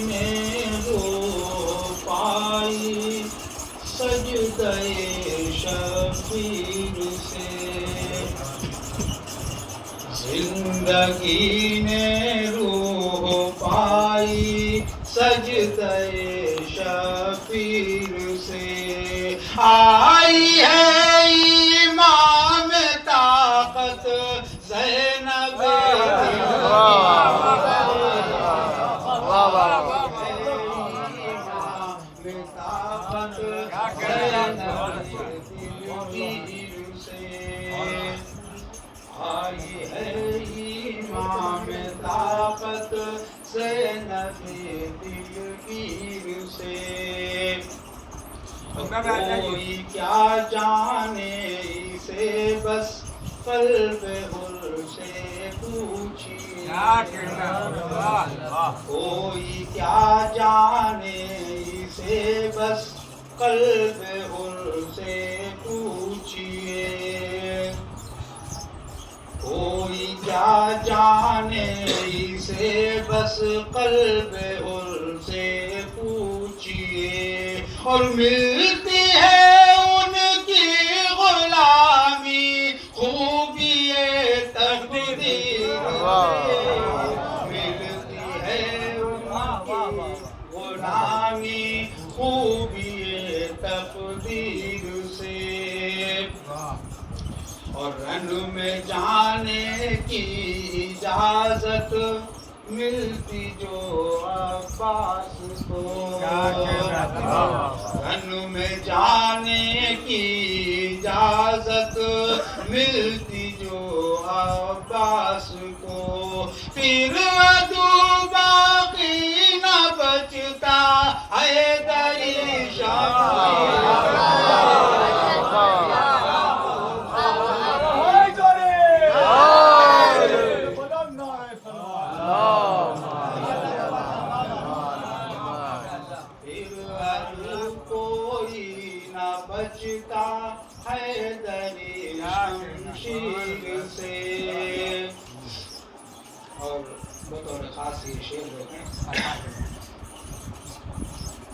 نے روح پائی سجدہ شبیر سے زندگی نے روح پائی سجدہ شبیر سے آئی ہے امام طاقت زینب آئی ہے امام طاقت زینب دلگیر سے کوئی کیا جانے اسے بس قلب حر سے پوچھیے کوئی کیا جانے اسے بس قلب حر سے پوچھیے کوئی کیا جانے اسے بس قلب حر سے پوچھیے اور ملتی ہے ان کی غلامی خوبی تقدیر ملتی ہے ان کی غلامی خوبی تقدیر سے اور رن میں جانے کی اجازت ملتی جو عباس کو رن میں جانے کی اجازت ملتی جو عباس کو پھر عدو باقی نہ بچتا حیدری بچتا حیدری شمشیر سے اور بطور خاص یہ شعر دیکھیں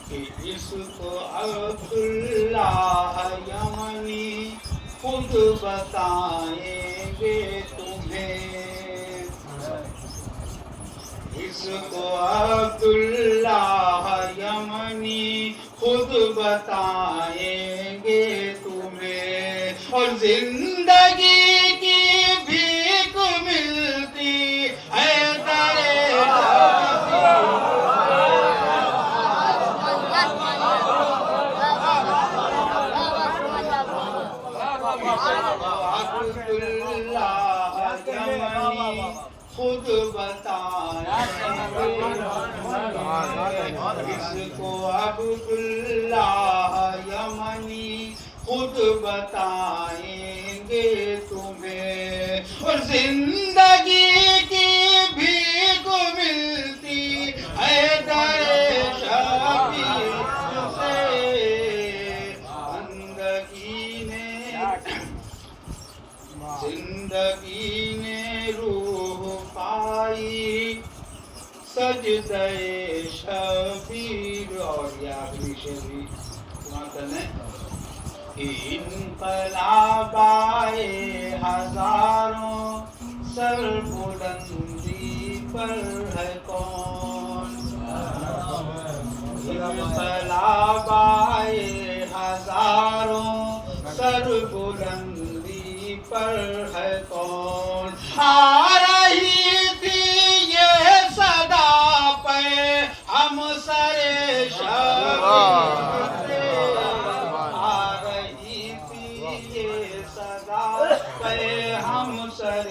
کہ اس کو عبداللہ یمنی خود بتائیں گے تمہیں اس کو عبداللہ یمنی خود بتائیں گے تمہیں اور زندگی کی بھیک ملتی ہے خود بتائیں اس کو عبداللہ یمنی خود بتائیں گے تمہیں اور زندگی کی بھیک ملتی ہے در شبیر سے زندگی نے روح پائی سجدہ شبیر اور یہ آخری شعر بھی سناتے ہیں انقلاب آئے ہزاروں سر بلندی پر ہے کون انقلاب آئے ہزاروں سر بلندی پر ہے کون آ رہی تھی یہ صدا پہ ہم سر شبیر سے آ رہی تھی یہ صدا پہ ہم سر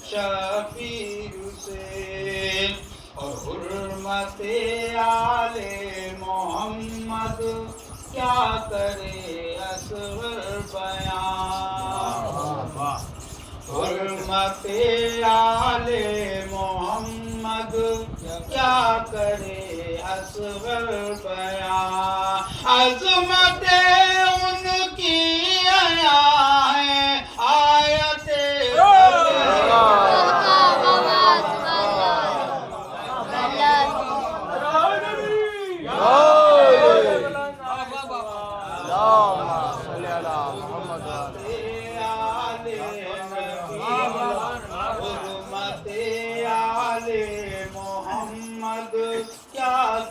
شبیر سے اور حرمت آل محمد کیا کرے اصغر بیان حرمت آل محمد کیا کرے اصغر بیان عظمت ان کی آیا ہے آیت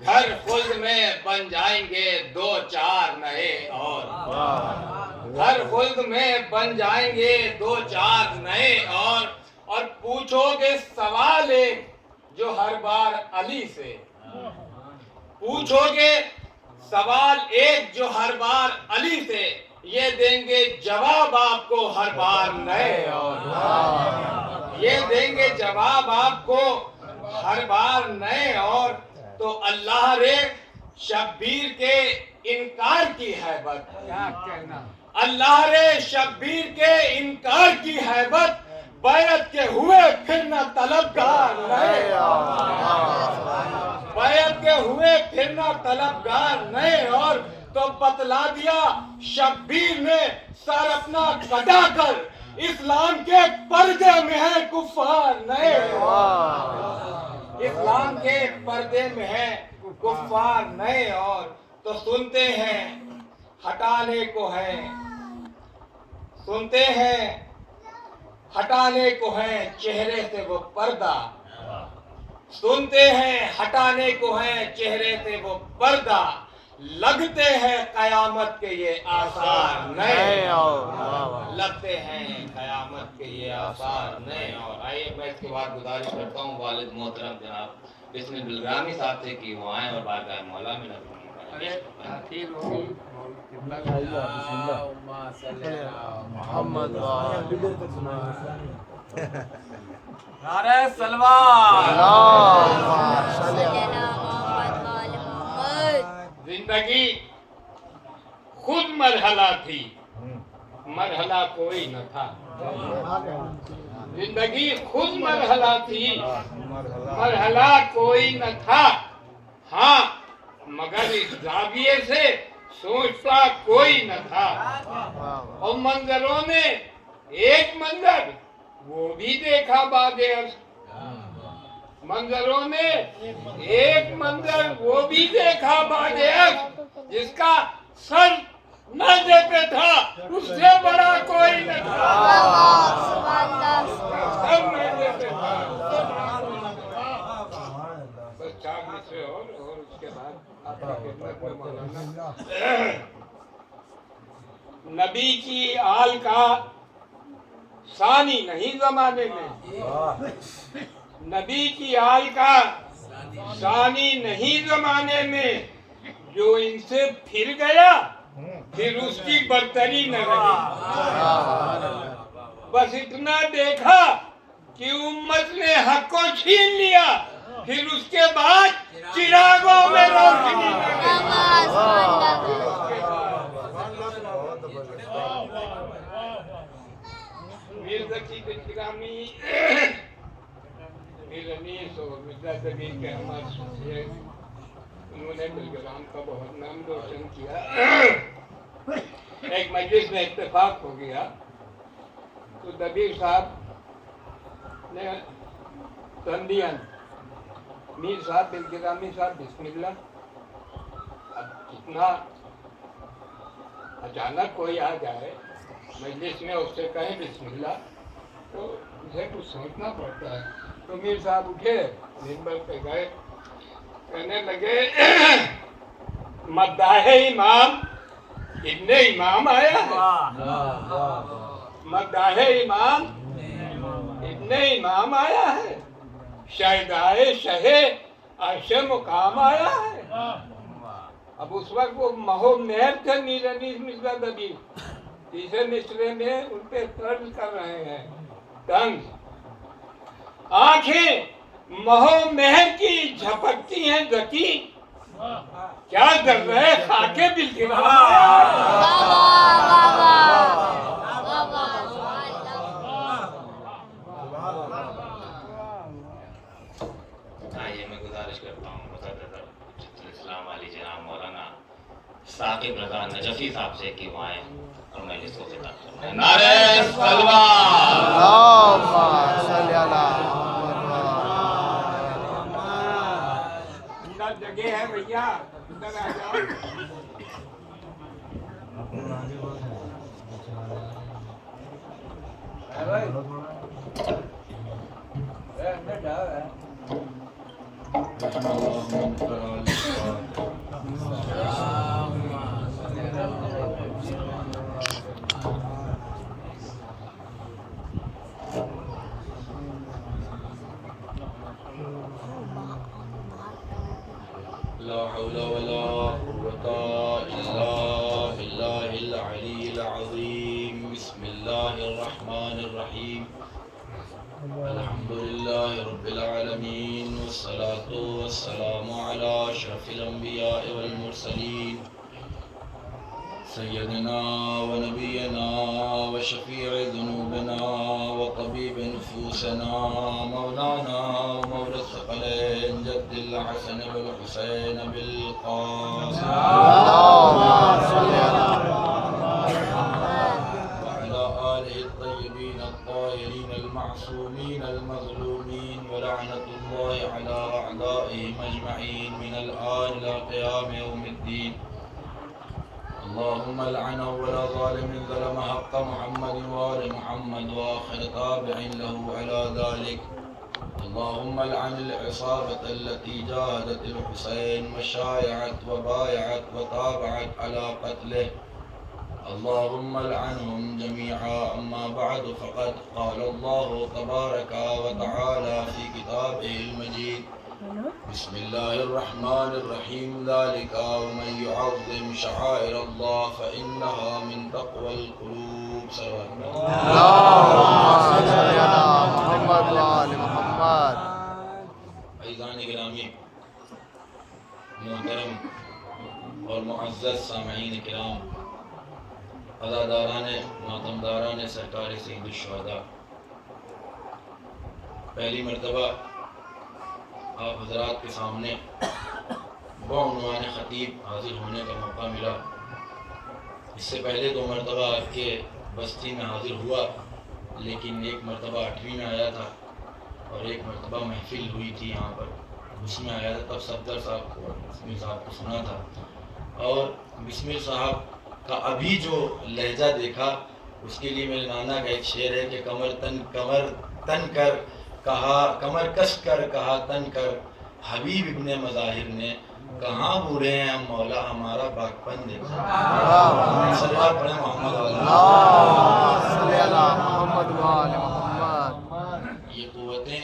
گھر خلد میں بن جائیں گے 2-4 نئے اور گھر خلد میں بن جائیں گے 2-4 نئے اور پوچھو گے سوال ایک جو ہر بار علی سے پوچھو گے سوال ایک جو ہر بار علی سے یہ دیں گے جواب آپ کو ہر بار نئے اور یہ دیں گے جواب آپ کو ہر بار نئے اور تو اللہ رے شبیر کے انکار کی حیبت اللہ رے شبیر کے انکار کی حیبت بیعت کے ہوئے پھر نہ طلبگار نئے بیعت کے ہوئے پھر نہ طلبگار نئے اور تو بتلا دیا شبیر نے سر اپنا کٹا کر اسلام کے پردے میں ہے کفار نئے اسلام کے پردے میں ہے کفار نئے اور تو سنتے ہیں ہٹانے کو ہے سنتے ہیں ہٹانے کو ہے چہرے سے وہ پردہ سنتے ہیں ہٹانے کو ہے چہرے سے وہ پردہ لگتے ہیں قیامت کے یہ آثار نئے لگتے ہیں قیامت کے یہ آثار نئے اور آئیے میں اس کے بعد گزارش کرتا ہوں والد محترم جناب بسم بلگرامی صاحب سے کہ وہ آئیں اور بارگاہ مولا میں نظر محمد نعرہ سلوات زندگی خود مرحلہ تھی مرحلہ کوئی نہ تھا زندگی خود مرحلہ تھی مرحلہ کوئی نہ تھا ہاں مگر اس زاویے سے سوچتا کوئی نہ تھا اور منظروں نے ایک منظر وہ بھی دیکھا بعد از منظروں نے ایک منظر وہ بھی دیکھا بعد از جس کا سر نظر پہ تھا اس سے بڑا کوئی نہ تھا سر نظر پہ تھا بس 4 مصرے اور اس کے بعد آپ کی خدمت میں مولانا نبی کی آل کا ثانی نہیں زمانے میں نبی کی آل کا ثانی نہیں زمانے میں جو ان سے پھر گیا پھر اس کی برتری نہ رہی بس اتنا دیکھا کہ امت نے حق کو چھین لیا پھر اس کے بعد چراغوں میں روشنی نہ رہی میر ذکی بلگرامی میر انیس اور مرزا زمین کے ہمارے انہوں نے بلگرام کا بہت نام روشن کیا ایک مجلس میں اتفاق ہو گیا تو دبیر صاحب نے تندیاں میر صاحب بلگرامی صاحب بسم اللہ اب کتنا اچانک کوئی آ جائے مجلس میں اس سے کہیں بسم اللہ تو اسے کچھ سوچنا پڑتا ہے تو میر صاحب اٹھے منبر پہ گئے کہنے لگے مداح امام ابن امام آیا ہے مداح امام ابن امام آیا ہے شہدائے شہ عرش مقام آیا ہے اب اس وقت وہ مہو مہر تھے میر انیس مرزا دبیر تیسرے مصرے میں ان پہ طرز کر رہے ہیں طنز آنکھیں مہو مہر کی جھپکتی ہیں ذکی کیا کر رہے خاکے آئیے میں گزارش کرتا ہوں اسلام علی جناب مولانا ثاقب رضا نجفی صاحب سے کہ وہ آئیں اور میں اس کو خطاب کروں نعرہ سلوات اللہم صلی اللہ اندر جگہ ہے بھیا اندر آ جاؤ لا حول ولا قوة إلا بالله العلي العظيم بسم الله الرحمن الرحيم الحمد لله رب العالمين والصلاة والسلام على أشرف الأنبياء والمرسلين سيدنا ونبينا وشفيع ذنوبنا وطبيب نفوسنا مولانا ومولى الثقلين جد الحسن والحسين بالقاسم اللهم صل على وعلى آله الطيبين الطاهرين المعصومين المظلومين ولعنة الله على أعدائهم أجمعين من الآن إلى قيام يوم الدين اللهم لعن أول ظالم ظلم حق محمد وآل محمد وآخر تابع له على ذلك اللهم لعن العصابة التي جاهدت الحسين وشايعت وبايعت وتابعت على قتله اللهم لعنهم جميعا أما بعد فقد قال الله تبارك وتعالى في كتابه المجيد بسم الله الرحمن الرحيم ذلك ومن يعظم شعائر الله فإنها من تقوى القلوب صلوات الله اللهم صل على محمد وآل محمد عزیزان گرامی محترم اور معزز سامعین کرام عزاداران ماتمداران سرکار سید الشہداء پہلی مرتبہ آپ حضرات کے سامنے بعنوان خطیب حاضر ہونے کا موقع ملا اس سے پہلے 2 مرتبہ آپ کے بستی میں حاضر ہوا لیکن ایک مرتبہ 8ویں میں آیا تھا اور ایک مرتبہ محفل ہوئی تھی یہاں پر اس میں آیا تھا تب صفدر صاحب کو بسمل صاحب کو سنا تھا اور بسمل صاحب کا ابھی جو لہجہ دیکھا اس کے لیے میرے نانا کا ایک شعر ہے کہ کمر تن کر کہا کمر کس کر کہا تن کر حبیب ابن مظاہر نے کہاں بوڑھے ہیں ہم مولا ہمارا باغپن دیکھا صلوات پڑھیں محمد اللهم صل على محمد وآل محمد یہ قوتیں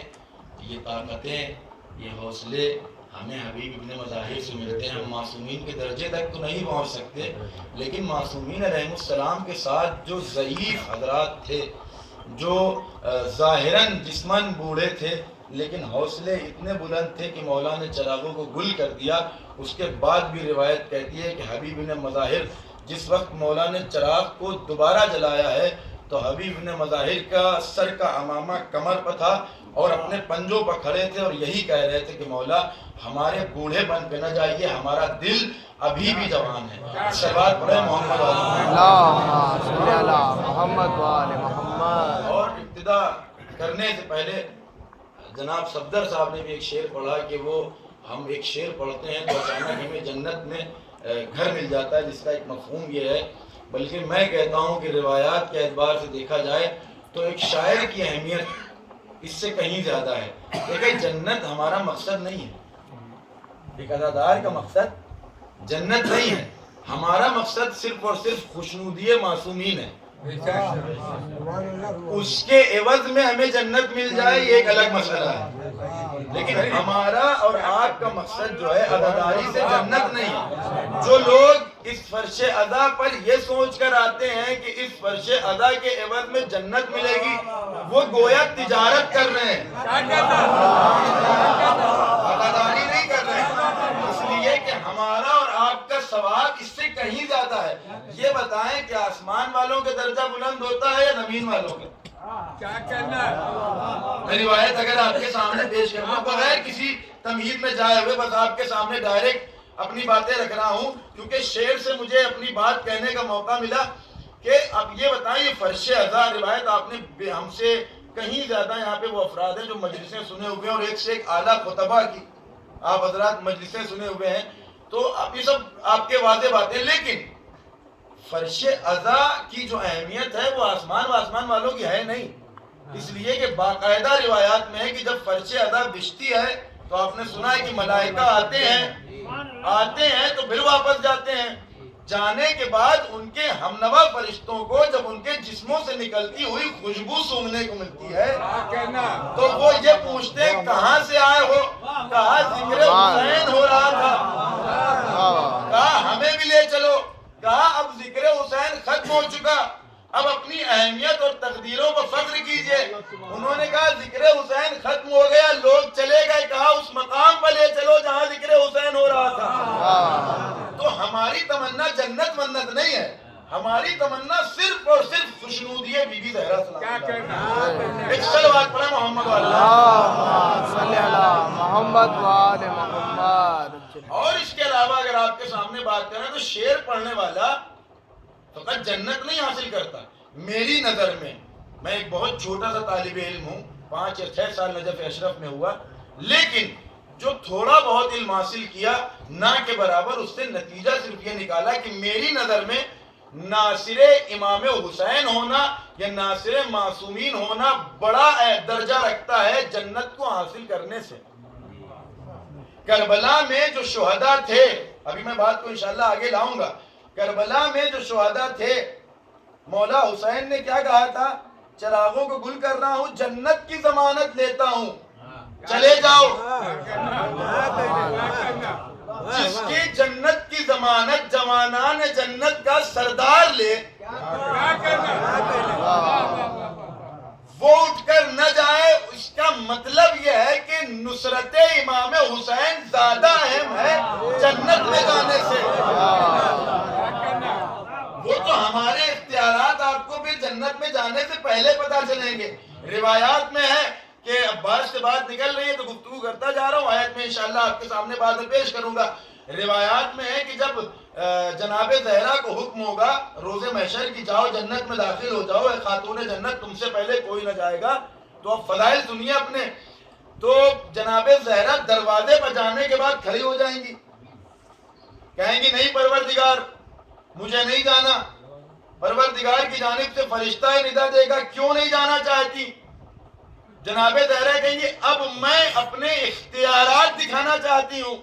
یہ طاقتیں یہ حوصلے ہمیں حبیب ابن مظاہر سے ملتے ہیں ہم معصومین کے درجے تک تو نہیں پہنچ سکتے لیکن معصومین علیہ السلام کے ساتھ جو ضعیف حضرات تھے جو ظاہراً جسماً بوڑھے تھے لیکن حوصلے اتنے بلند تھے کہ مولا نے چراغوں کو گل کر دیا اس کے بعد بھی روایت کہتی ہے کہ حبیب ابن مظاہر جس وقت مولا نے چراغ کو دوبارہ جلایا ہے تو حبیب ابن مظاہر کا سر کا امامہ کمر پر تھا اور اپنے پنجوں پر کھڑے تھے اور یہی کہہ رہے تھے کہ مولا ہمارے بوڑھے بن پہ نہ جائیے ہمارا دل ابھی بھی جوان ہے صلوات پڑھیں محمد اللهم صل على محمد وآل محمد اور ابتدا کرنے سے پہلے جناب صفدر صاحب نے بھی ایک شعر پڑھا کہ وہ ہم ایک شعر پڑھتے ہیں تو اچانک ہمیں جنت میں گھر مل جاتا ہے جس کا ایک مفہوم یہ ہے بلکہ میں کہتا ہوں کہ روایات کے اعتبار سے دیکھا جائے تو ایک شاعر کی اہمیت اس سے کہیں زیادہ ہے دیکھیں جنت ہمارا مقصد نہیں ہے ایک ادادار کا مقصد جنت نہیں ہے ہمارا مقصد صرف اور صرف خوشنودی معصومین ہے اس کے عوض میں ہمیں جنت مل جائے یہ ایک الگ مسئلہ ہے لیکن ہمارا اور آپ کا مقصد جو ہے اداداری سے جنت نہیں ہے جو لوگ اس فرش ادا پر یہ سوچ کر آتے ہیں کہ اس فرش ادا کے عوض میں جنت ملے گی وہ گویا تجارت کر رہے ہیں اداداری نہیں کر رہے ہیں اس لیے کہ ہمارا اور آپ کا ثواب اس سے کہیں زیادہ ہے یہ بتائیں کہ آسمان والوں کے درجہ بلند ہوتا ہے یا زمین والوں کا میں روایت اگر آپ کے سامنے پیش کروں بغیر کسی تمہید میں جائے ہوئے بس آپ کے سامنے ڈائریکٹ اپنی باتیں رکھ رہا ہوں کیونکہ شعر سے مجھے اپنی بات کہنے کا موقع ملا کہ اب یہ بتائیں یہ فرش ادا روایت آپ نے ہم سے کہیں زیادہ یہاں پہ وہ افراد ہیں جو مجلسیں سنے ہوئے ہیں اور ایک سے ایک اعلیٰ خطبہ کی آپ حضرات مجلسیں سنے ہوئے ہیں تو اب یہ سب آپ کے واضح باتیں لیکن فرش ادا کی جو اہمیت ہے وہ آسمان والوں کی ہے نہیں اس لیے کہ باقاعدہ روایات میں ہے کہ جب فرش ادا بچتی ہے تو آپ نے سنا ہے کہ ملائکہ آتے ہیں تو پھر واپس جاتے ہیں جانے کے بعد ان کے ہمنوا فرشتوں کو جب ان کے جسموں سے نکلتی ہوئی خوشبو سونگنے کو ملتی ہے تو وہ یہ پوچھتے ہیں کہاں سے آئے ہو کہا ذکر حسین ہو رہا تھا ہو چکا، اب اپنی اہمیت اور تقدیروں پر فخر کیجئے۔ انہوں نے کہا ذکر حسین ختم ہو گیا، لوگ چلے گئے، کہا اس مقام پر لے چلو جہاں ذکر حسین ہو رہا تھا۔ تو ہماری تمنا جنت منت نہیں ہے، ہماری تمنا صرف اور صرف خوشنودی بی بی زہرا صلی اللہ علیہ وسلم۔ ایک صلوات پڑھیں محمد والا، اللہم صلی علی محمد وآل محمد۔ اور اس کے علاوہ اگر آپ کے سامنے بات کریں تو شعر پڑھنے والا فقط جنت نہیں حاصل کرتا۔ میری نظر میں ایک بہت چھوٹا سا طالب علم ہوں، 5 یا 6 سال نجف اشرف میں ہوا، لیکن جو تھوڑا بہت علم حاصل کیا نہ کے برابر، اس سے نتیجہ صرف یہ نکالا کہ میری نظر میں ناصر امام حسین ہونا یا ناصر معصومین ہونا بڑا درجہ رکھتا ہے جنت کو حاصل کرنے سے۔ کربلا میں جو شہداء تھے، ابھی میں بات کو انشاءاللہ آگے لاؤں گا، کربلا میں جو شہداء تھے، مولا حسین نے کیا کہا تھا؟ چراغوں کو گل کر رہا ہوں، جنت کی ضمانت لیتا ہوں، چلے جاؤ۔ جس کی جنت کی ضمانت جوانان جنت کا سردار لے، وہ اٹھ کر نہ جائے، اس کا مطلب یہ ہے کہ نصرت امام حسین زیادہ اہم ہے جنت میں جانے سے۔ وہ تو ہمارے اختیارات آپ کو پھر جنت میں جانے سے پہلے پتا چلیں گے۔ روایات میں ہے کہ عباس سے بات نکل رہی ہے تو گفتگو کرتا جا رہا ہوں، آیت میں انشاءاللہ آپ کے سامنے بات پیش کروں گا۔ روایات میں ہے کہ جب جناب زہرا کو حکم ہوگا روز محشر کی جاؤ جنت میں داخل ہو جاؤ، اے خاتون جنت تم سے پہلے کوئی نہ جائے گا، تو اب فضائل سنیے اپنے، تو جناب زہرا دروازے پر جانے کے بعد کھڑی ہو جائیں گی، کہیں گی نہیں پروردگار مجھے نہیں جانا۔ پروردگار کی جانب سے فرشتہ ندا دے گا کیوں نہیں جانا چاہتی؟ جناب زہرا کہیں گے اب میں اپنے اختیارات دکھانا چاہتی ہوں۔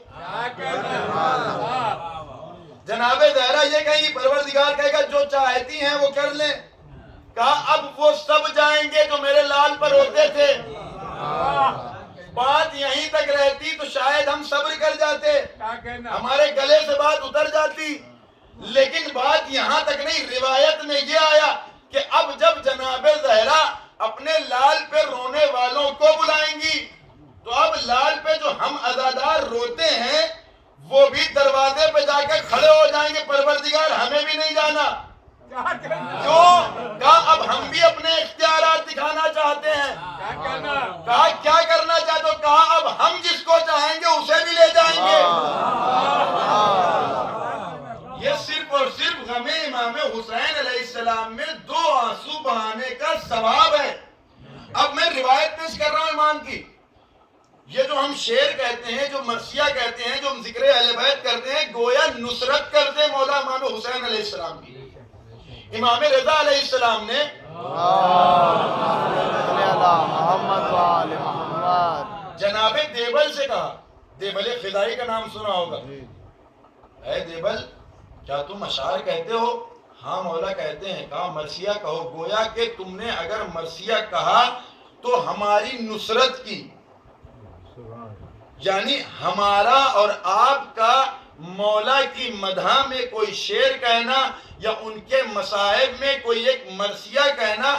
جناب زہرا یہ کہیں گی، پروردگار کہے گا جو چاہتی ہیں وہ کر لیں۔ کہا اب وہ سب جائیں گے جو میرے لال پر ہوتے تھے۔ بات یہیں تک رہتی تو شاید ہم صبر کر جاتے، ہمارے گلے سے بات اتر جاتی، لیکن بات یہاں تک نہیں۔ روایت میں یہ آیا کہ اب جب جناب زہرا اپنے لال پہ رونے والوں کو بلائیں گی تو اب لال پہ جو ہم عزادار روتے ہیں وہ بھی دروازے پہ جا کے کھڑے ہو جائیں گے، پروردگار ہمیں بھی نہیں جانا۔ کیوں؟ کہا اب ہم بھی اپنے اختیارات دکھانا چاہتے ہیں۔ کہا کیا کرنا چاہتے ہو؟ کہا اب ہم جس کو چاہیں گے اسے بھی لے جائیں گے۔ یہ صرف اور صرف غم امام حسین علیہ السلام میں 2 آنسو بہانے کا ثواب ہے۔ اب میں روایت پیش کر رہا ہوں امام کی، یہ جو ہم شعر کہتے ہیں، جو مرثیہ کہتے ہیں، جو ہم ذکر اہل بیت کرتے ہیں، گویا نصرت کرتے مولا امام حسین علیہ السلام کی۔ امام رضا علیہ السلام نے محمد وآل محمد جناب دیبل سے کہا، دیبل خدائی کا نام سنا ہوگا، اے دیبل کیا تم اشعار کہتے ہو؟ ہاں مولا کہتے ہیں۔ کہا مرثیہ کہو، گویا کہ تم نے اگر مرثیہ کہا تو ہماری نصرت کی، یعنی ہمارا اور آپ کا مولا کی مدح میں کوئی شعر کہنا یا ان کے مصائب میں کوئی ایک مرثیہ کہنا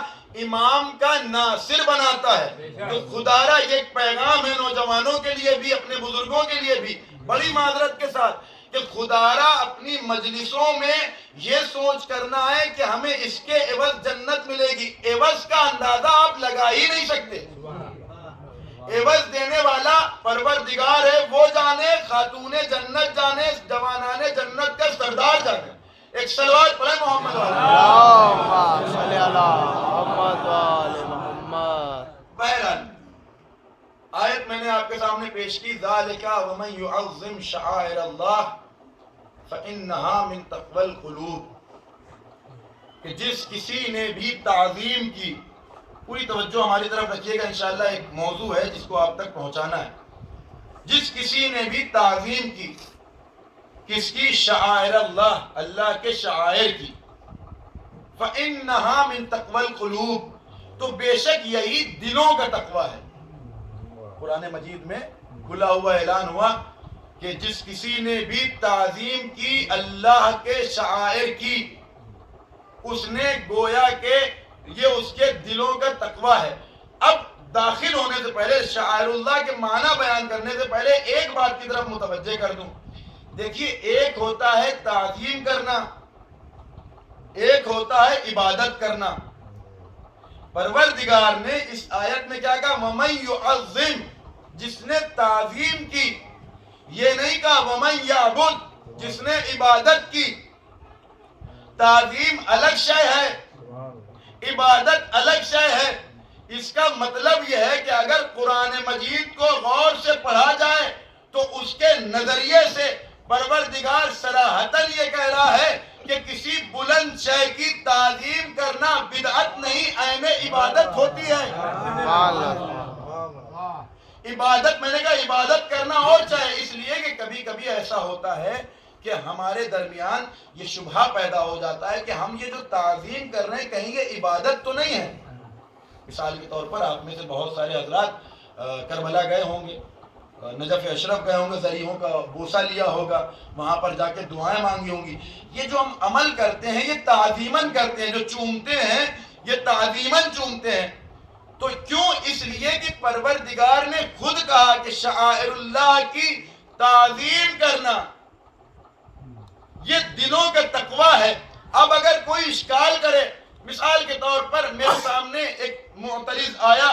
امام کا ناصر بناتا ہے۔ تو خدارہ یہ ایک پیغام ہے نوجوانوں کے لیے بھی، اپنے بزرگوں کے لیے بھی، بڑی معذرت کے ساتھ، کہ خدارہ اپنی مجلسوں میں یہ سوچ کرنا ہے کہ ہمیں اس کے عوض جنت ملے گی، عوض کا اندازہ آپ لگا ہی نہیں سکتے۔ عوض دینے والا پروردگار ہے، وہ جانے، خاتون جنت جانے، جوانان جنت کا سردار جانے۔ ایک صلوات پڑھیں محمد والا۔ اللہم صلی علی محمد وآل محمد۔ بہرحال آیت میں نے آپ کے سامنے پیش کی، ذالک ومن یعظم شعائر اللہ فإنہا من تقوی القلوب، کہ جس کسی نے بھی تعظیم کی، پوری توجہ ہماری طرف رکھیے گا، انشاءاللہ ایک موضوع ہے جس کو آپ تک پہنچانا ہے۔ جس کسی نے بھی تعظیم کی، کس کی؟ شعائر اللہ، اللہ کے شعائر کی، فإنہا من تقوی القلوب، تو بے شک یہی دلوں کا تقوی ہے۔ قرآن مجید میں کھلا ہوا اعلان ہوا کہ جس کسی نے بھی تعظیم کی اللہ کے شعائر کی، اس نے گویا کہ یہ اس کے دلوں کا تقوی ہے. اب داخل ہونے سے پہلے شعائر اللہ کے معنی بیان کرنے سے پہلے ایک بات کی طرف متوجہ کر دوں. دیکھیے ایک ہوتا ہے تعظیم کرنا, ایک ہوتا ہے عبادت کرنا. پروردگار نے اس آیت میں کیا کہا؟ وَمَن يُعَظِّمْ, جس نے تعظیم کی. یہ نہیں کہا وَمَن يَعْبُدْ, جس نے عبادت کی. تعظیم الگ شے ہے, عبادت الگ شے ہے. اس کا مطلب یہ ہے کہ اگر قرآن مجید کو غور سے پڑھا جائے تو اس کے نظریے سے پروردگار صراحتاً یہ کہہ رہا ہے کہ کسی بلند شے کی تعظیم کرنا بدعت نہیں, عین عبادت ہوتی ہے. عبادت, میں نے کہا عبادت کرنا اور چاہے, اس لیے کہ کبھی کبھی ایسا ہوتا ہے کہ ہمارے درمیان یہ شبہہ پیدا ہو جاتا ہے کہ ہم یہ جو تعظیم کر رہے ہیں کہیں یہ عبادت تو نہیں ہے. مثال کے طور پر آپ میں سے بہت سارے حضرات کربلا گئے ہوں گے, نجف اشرف گئے ہوں گے, ذریحوں کا بوسہ لیا ہوگا, وہاں پر جا کے دعائیں مانگی ہوں گی. یہ جو ہم عمل کرتے ہیں یہ تعظیماً کرتے ہیں, جو چومتے ہیں یہ تعظیماً چومتے ہیں. تو کیوں؟ اس لیے کہ پروردگار نے خود کہا کہ شعائر اللہ کی تعظیم کرنا یہ دلوں کا تقوی ہے. اب اگر کوئی اشکال کرے, مثال کے طور پر میرے سامنے ایک معترض آیا,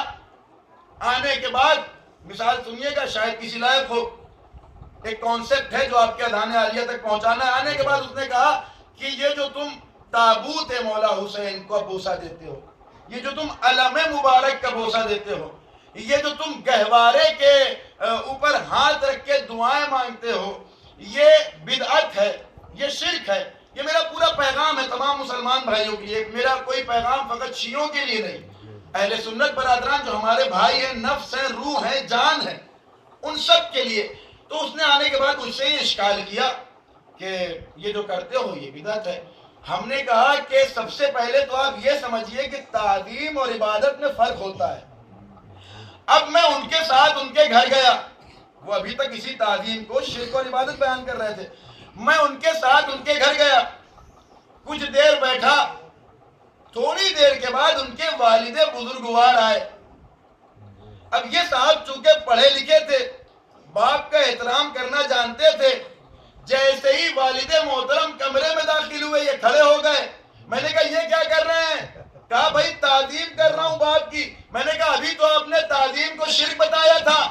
آنے کے بعد مثال سنیے گا شاید کسی لائق ہو, ایک کانسیپٹ ہے جو آپ کے اذان عالیہ تک پہنچانا ہے. آنے کے بعد اس نے کہا کہ یہ جو تم تابوت مولا حسین کو بوسہ دیتے ہو, یہ جو تم علم مبارک کا بوسہ دیتے ہو, یہ جو تم گہوارے کے اوپر ہاتھ رکھ کے دعائیں مانگتے ہو, یہ بدعت ہے, یہ شرک ہے. یہ میرا پورا پیغام ہے تمام مسلمان بھائیوں کے لیے, میرا کوئی پیغام فقط شیعوں کے لیے نہیں, اہل سنت برادران جو ہمارے بھائی ہیں, نفس ہیں, روح ہیں, جان ہیں, ان سب کے لیے. تو اس نے آنے کے بعد اس سے یہ اشکال کیا کہ یہ جو کرتے ہو یہ بدعت ہے. ہم نے کہا کہ سب سے پہلے تو آپ یہ سمجھیے کہ تعظیم اور عبادت میں فرق ہوتا ہے. اب میں ان کے ساتھ ان کے گھر گیا, وہ ابھی تک اسی تعظیم کو شرک اور عبادت بیان کر رہے تھے. میں ان کے ساتھ ان کے گھر گیا, کچھ دیر بیٹھا, تھوڑی دیر کے بعد ان کے والد بزرگوار آئے. اب یہ صاحب چونکہ پڑھے لکھے تھے, باپ کا احترام کرنا جانتے تھے, جیسے ہی والد محترم کمرے میں داخل ہوئے یہ کھڑے ہو گئے. میں نے کہا یہ کیا کر رہے ہیں؟ کہا بھائی تعظیم کر رہا ہوں باپ کی. میں نے کہا ابھی تو آپ نے تعظیم کو شرک بتایا تھا,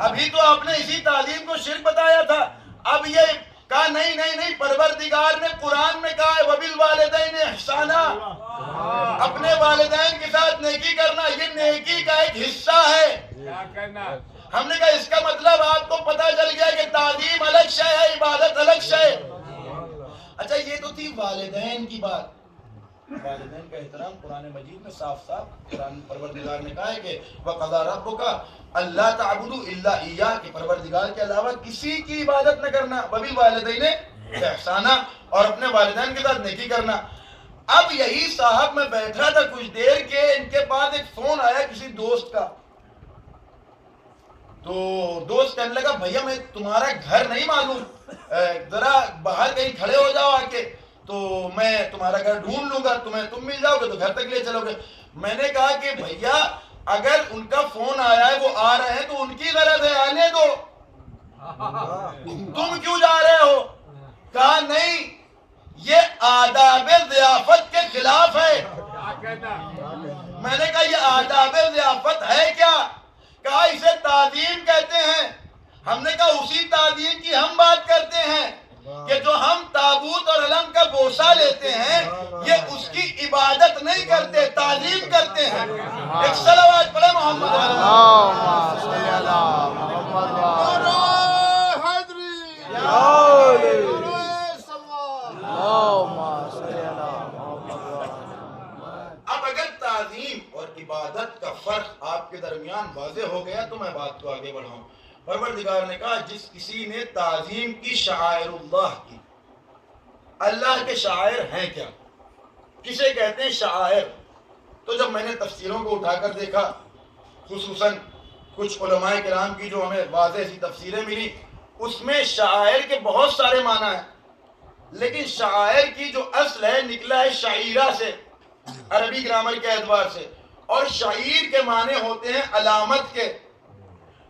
ابھی تو آپ نے اسی تعظیم کو شرک بتایا تھا. اب یہ کہا نہیں نہیں نہیں, پروردگار نے قرآن میں کہا ہے وَبِالْوَالِدَيْنِ احسانا, اپنے والدین کے ساتھ نیکی کرنا یہ نیکی کا ایک حصہ ہے. ہم نے کہا اس کا مطلب آپ کو پتہ چل گیا کہ تعظیم الگ شے ہے, عبادت الگ شے. اچھا یہ تو تھی والدین کی بات. والدین کا احترام قرآن مجید میں صاف صاف قرآن پروردگار نے کہا ہے کہ وَقَضَىٰ رَبُّكَ أَلَّا تَعْبُدُوا إِلَّا إِيَّاهُ, کہ پروردگار کے علاوہ کسی کی عبادت نہ کرنا. وَبِالْوَالِدَيْنِ احسانا, اور اپنے والدین کے ساتھ نیکی کرنا. اب یہی صاحب میں بیٹھا تھا کچھ دیر کے, ان کے پاس ایک فون آیا کسی دوست کا. تو دوست کہنے لگا بھیا میں تمہارا گھر نہیں معلوم, ذرا باہر کہیں کھڑے ہو جاؤ آ کے, تو میں تمہارا گھر ڈھونڈ لوں گا, تم مل جاؤ گے تو گھر تک لے چلو گے. میں نے کہا کہ بھیا اگر ان کا فون آیا ہے, وہ آ رہے ہیں تو ان کی غرض ہے, آنے دو, تم کیوں جا رہے ہو؟ کہا نہیں یہ آداب ضیافت کے خلاف ہے. میں نے کہا یہ آداب ضیافت ہے کیا؟ کہا اسے تعظیم کہتے ہیں. ہم نے کہا اسی تعظیم کی ہم بات کرتے ہیں کہ جو ہم تابوت اور علم کا بوسہ لیتے ہیں یہ اس کی عبادت نہیں کرتے, تعظیم کرتے ہیں. ایک صلوات پڑھے محمد اب اگر تعظیم اور عبادت کا فرق آپ کے درمیان واضح ہو گیا تو میں بات کو آگے بڑھاؤں. پروردگار نے کہا جس کسی نے تعظیم کی شعائر اللہ کی. اللہ کے شعائر ہیں کیا؟ کسے کہتے ہیں شعائر؟ تو جب میں نے تفسیروں کو اٹھا کر دیکھا, خصوصاً کچھ علماء کرام کی جو ہمیں واضح سی تفسیریں ملی, اس میں شعائر کے بہت سارے معنی ہیں, لیکن شاعر کی جو اصل ہے نکلا ہے شعیرہ سے، عربی گرامر کے اعتبار سے، اور شعیر کے معنی ہوتے ہیں علامت کے.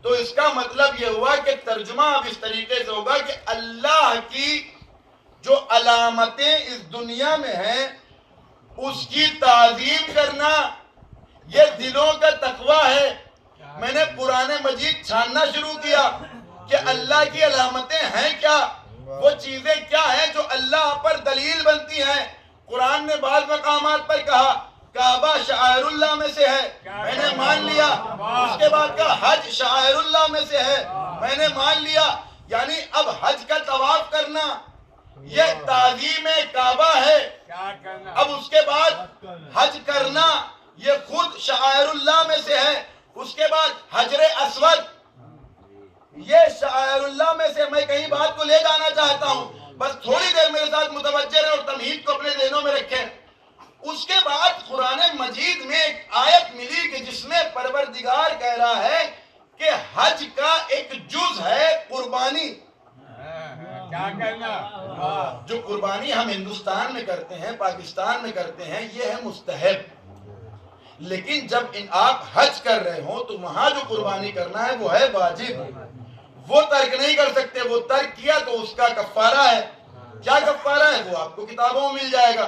تو اس کا مطلب یہ ہوا کہ ترجمہ اب اس طریقے سے ہوگا کہ اللہ کی جو علامتیں اس دنیا میں ہیں اس کی تعظیم کرنا یہ دلوں کا تقویٰ ہے. میں نے قرآن مجید چھاننا شروع کیا کہ اللہ کی علامتیں ہیں کیا، وہ چیزیں کیا ہیں جو اللہ پر دلیل بنتی ہیں. قرآن نے بعض مقامات پر کہا کعبہ شعائر اللہ میں سے ہے، میں نے مان لیا. اس کے بعد کہا حج شعائر اللہ میں سے ہے، میں نے مان لیا. یعنی اب حج کا طواف کرنا یہ تعظیم کعبہ ہے. اب اس کے بعد حج کرنا یہ خود شعائر اللہ میں سے ہے. اس کے بعد حجر اسود یہ شعائر اللہ میں سے. میں کہیں بات کو لے جانا چاہتا ہوں، بس تھوڑی دیر میرے ساتھ متوجہ رہیں اور تمہید کو اپنے ذہنوں میں رکھیں. اس کے بعد قرآن مجید میں ایک آیت ملی کہ جس میں پروردگار کہہ رہا ہے کہ حج کا ایک جز ہے قربانی. کیا کرنا؟ جو قربانی ہم ہندوستان میں کرتے ہیں، پاکستان میں کرتے ہیں، یہ ہے مستحب. لیکن جب آپ حج کر رہے ہوں تو وہاں جو قربانی کرنا ہے وہ ہے واجب. وہ ترک نہیں کر سکتے. وہ ترک کیا تو اس کا کفارہ ہے. کیا کفارہ ہے وہ آپ کو کتابوں میں مل جائے گا.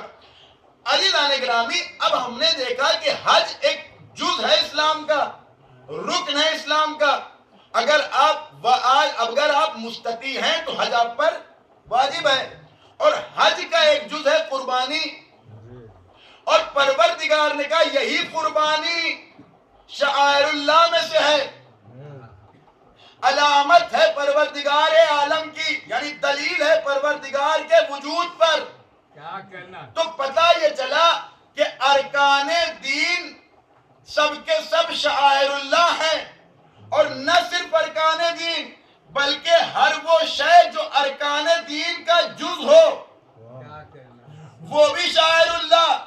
عزیزان گرامی، اب ہم نے دیکھا کہ حج ایک جز ہے اسلام کا، رکن ہے اسلام کا. اگر آپ مستطیع ہیں تو حج آپ پر واجب ہے. اور حج کا ایک جز ہے قربانی. اور پروردگار نے کہا یہی قربانی شعائر اللہ میں سے ہے، علامت ہے پروردگار عالم کی، یعنی دلیل ہے پروردگار کے وجود پر. کیا کرنا؟ تو پتہ یہ چلا کہ ارکان دین سب کے سب شعائر اللہ ہیں. اور نہ صرف ارکان دین بلکہ ہر وہ شے جو ارکان دین کا جز ہو کیا کرنا؟ وہ بھی شاعر اللہ.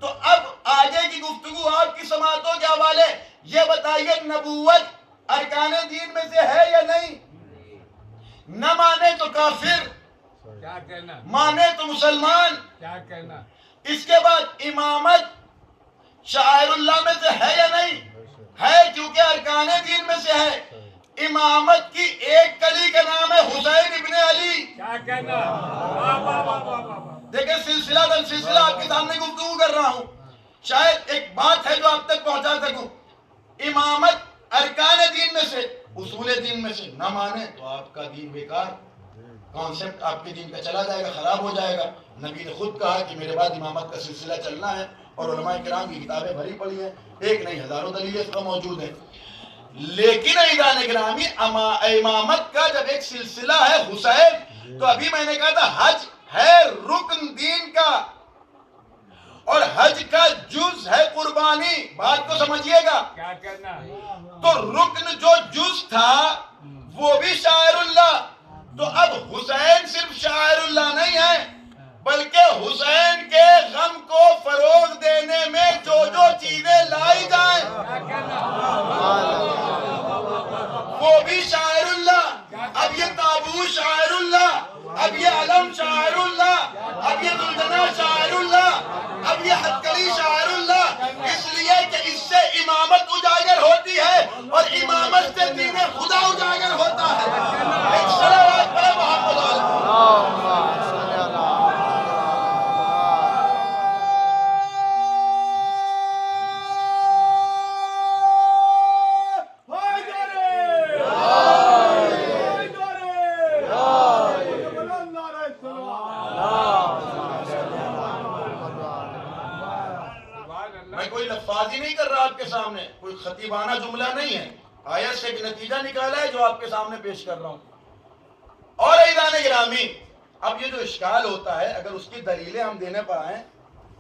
تو اب آگے کی گفتگو آپ کی سماعتوں کے حوالے یہ بتائیے نبوت ارکان دین میں سے ہے یا نہیں؟ نہ مانے تو کافر، کیا کرنا؟ مانے تو مسلمان. کیا کرنا؟ اس کے بعد امامت شاعر اللہ میں سے ہے یا نہیں؟ ہے، کیونکہ ارکان دین میں سے ہے. امامت کی ایک کلی کا نام ہے حسین ابن علی. کیا کرنا؟ واہ واہ واہ واہ واہ. دیکھیں سلسلہ در سلسلہ آپ کے سامنے گفتگو کر رہا ہوں، شاید ایک بات ہے جو آپ تک پہنچا سکوں. امامت ارکان دین میں سے، اصول دین میں سے. نہ مانے تو آپ کا دین بیکار، کانسیپٹ آپ کے دین کا چلا جائے گا، خراب ہو جائے گا. نبی نے خود کہا کہ میرے بعد امامت کا سلسلہ چلنا ہے، اور علماء کرام کی کتابیں بھری پڑی ہیں، ایک نہیں ہزاروں دلیلیں اس کا موجود ہیں. لیکن عزیزان گرامی امامت کا جب ایک سلسلہ ہے حسین، تو ابھی میں نے کہا تھا حج ہے رکن دین کا، اور حج کا جز ہے قربانی. بات کو سمجھیے گا. کیا کرنا؟ تو رکن جو جز تھا وہ بھی شاعر اللہ. تو اب حسین صرف شاعر اللہ نہیں ہے، بلکہ حسین کے غم کو فروغ دینے میں جو جو چیزیں لائی جائیں وہ بھی شاعر اللہ. اب یہ تابوت شاعر اللہ، اب یہ علم شاعر اللہ، اب یہ دلدنا شاعر اللہ، اب یہ ہتکڑی شاعر اللہ. اس لیے کہ اس سے امامت اجاگر ہوتی ہے اور امامت سے دین خدا اجاگر ہوتا ہے. ایک صلوات پڑھیں محمد علیہ. میں کوئی لفاظی نہیں کر رہا آپ کے سامنے، کوئی خطیبانہ جملہ نہیں ہے، آیت سے ایک نتیجہ نکالا ہے جو آپ کے سامنے پیش کر رہا ہوں. اور عزیزان گرامی، اب یہ جو اشکال ہوتا ہے اگر اس کی دلیلیں ہم دینے پر آئیں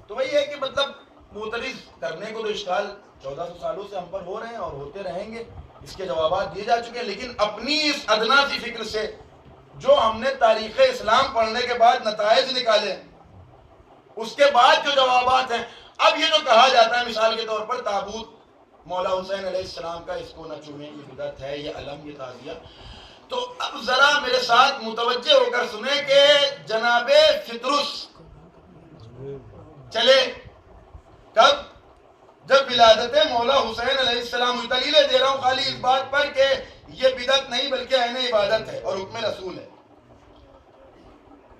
تو وہی ہے کہ مطلب معترض کرنے کو تو اشکال 1400 سالوں سے ہم پر ہو رہے ہیں اور ہوتے رہیں گے، اس کے جوابات دیے جا چکے ہیں. لیکن اپنی اس ادنا سی فکر سے جو ہم نے تاریخ اسلام پڑھنے کے بعد نتائج نکالے، اس کے بعد جو جوابات ہیں. اب یہ جو کہا جاتا ہے مثال کے طور پر تابوت مولا حسین علیہ السلام کا، اس کو نہ چومیں، یہ بدعت ہے، یہ علم، یہ تعزیہ. تو اب ذرا میرے ساتھ متوجہ ہو کر سنیں کہ جناب فطرس چلے کب؟ جب ولادت مولا حسین علیہ السلام ہوئی. دلیلیں دے رہا ہوں خالی اس بات پر کہ یہ بدعت نہیں بلکہ عین عبادت ہے اور حکم رسول ہے.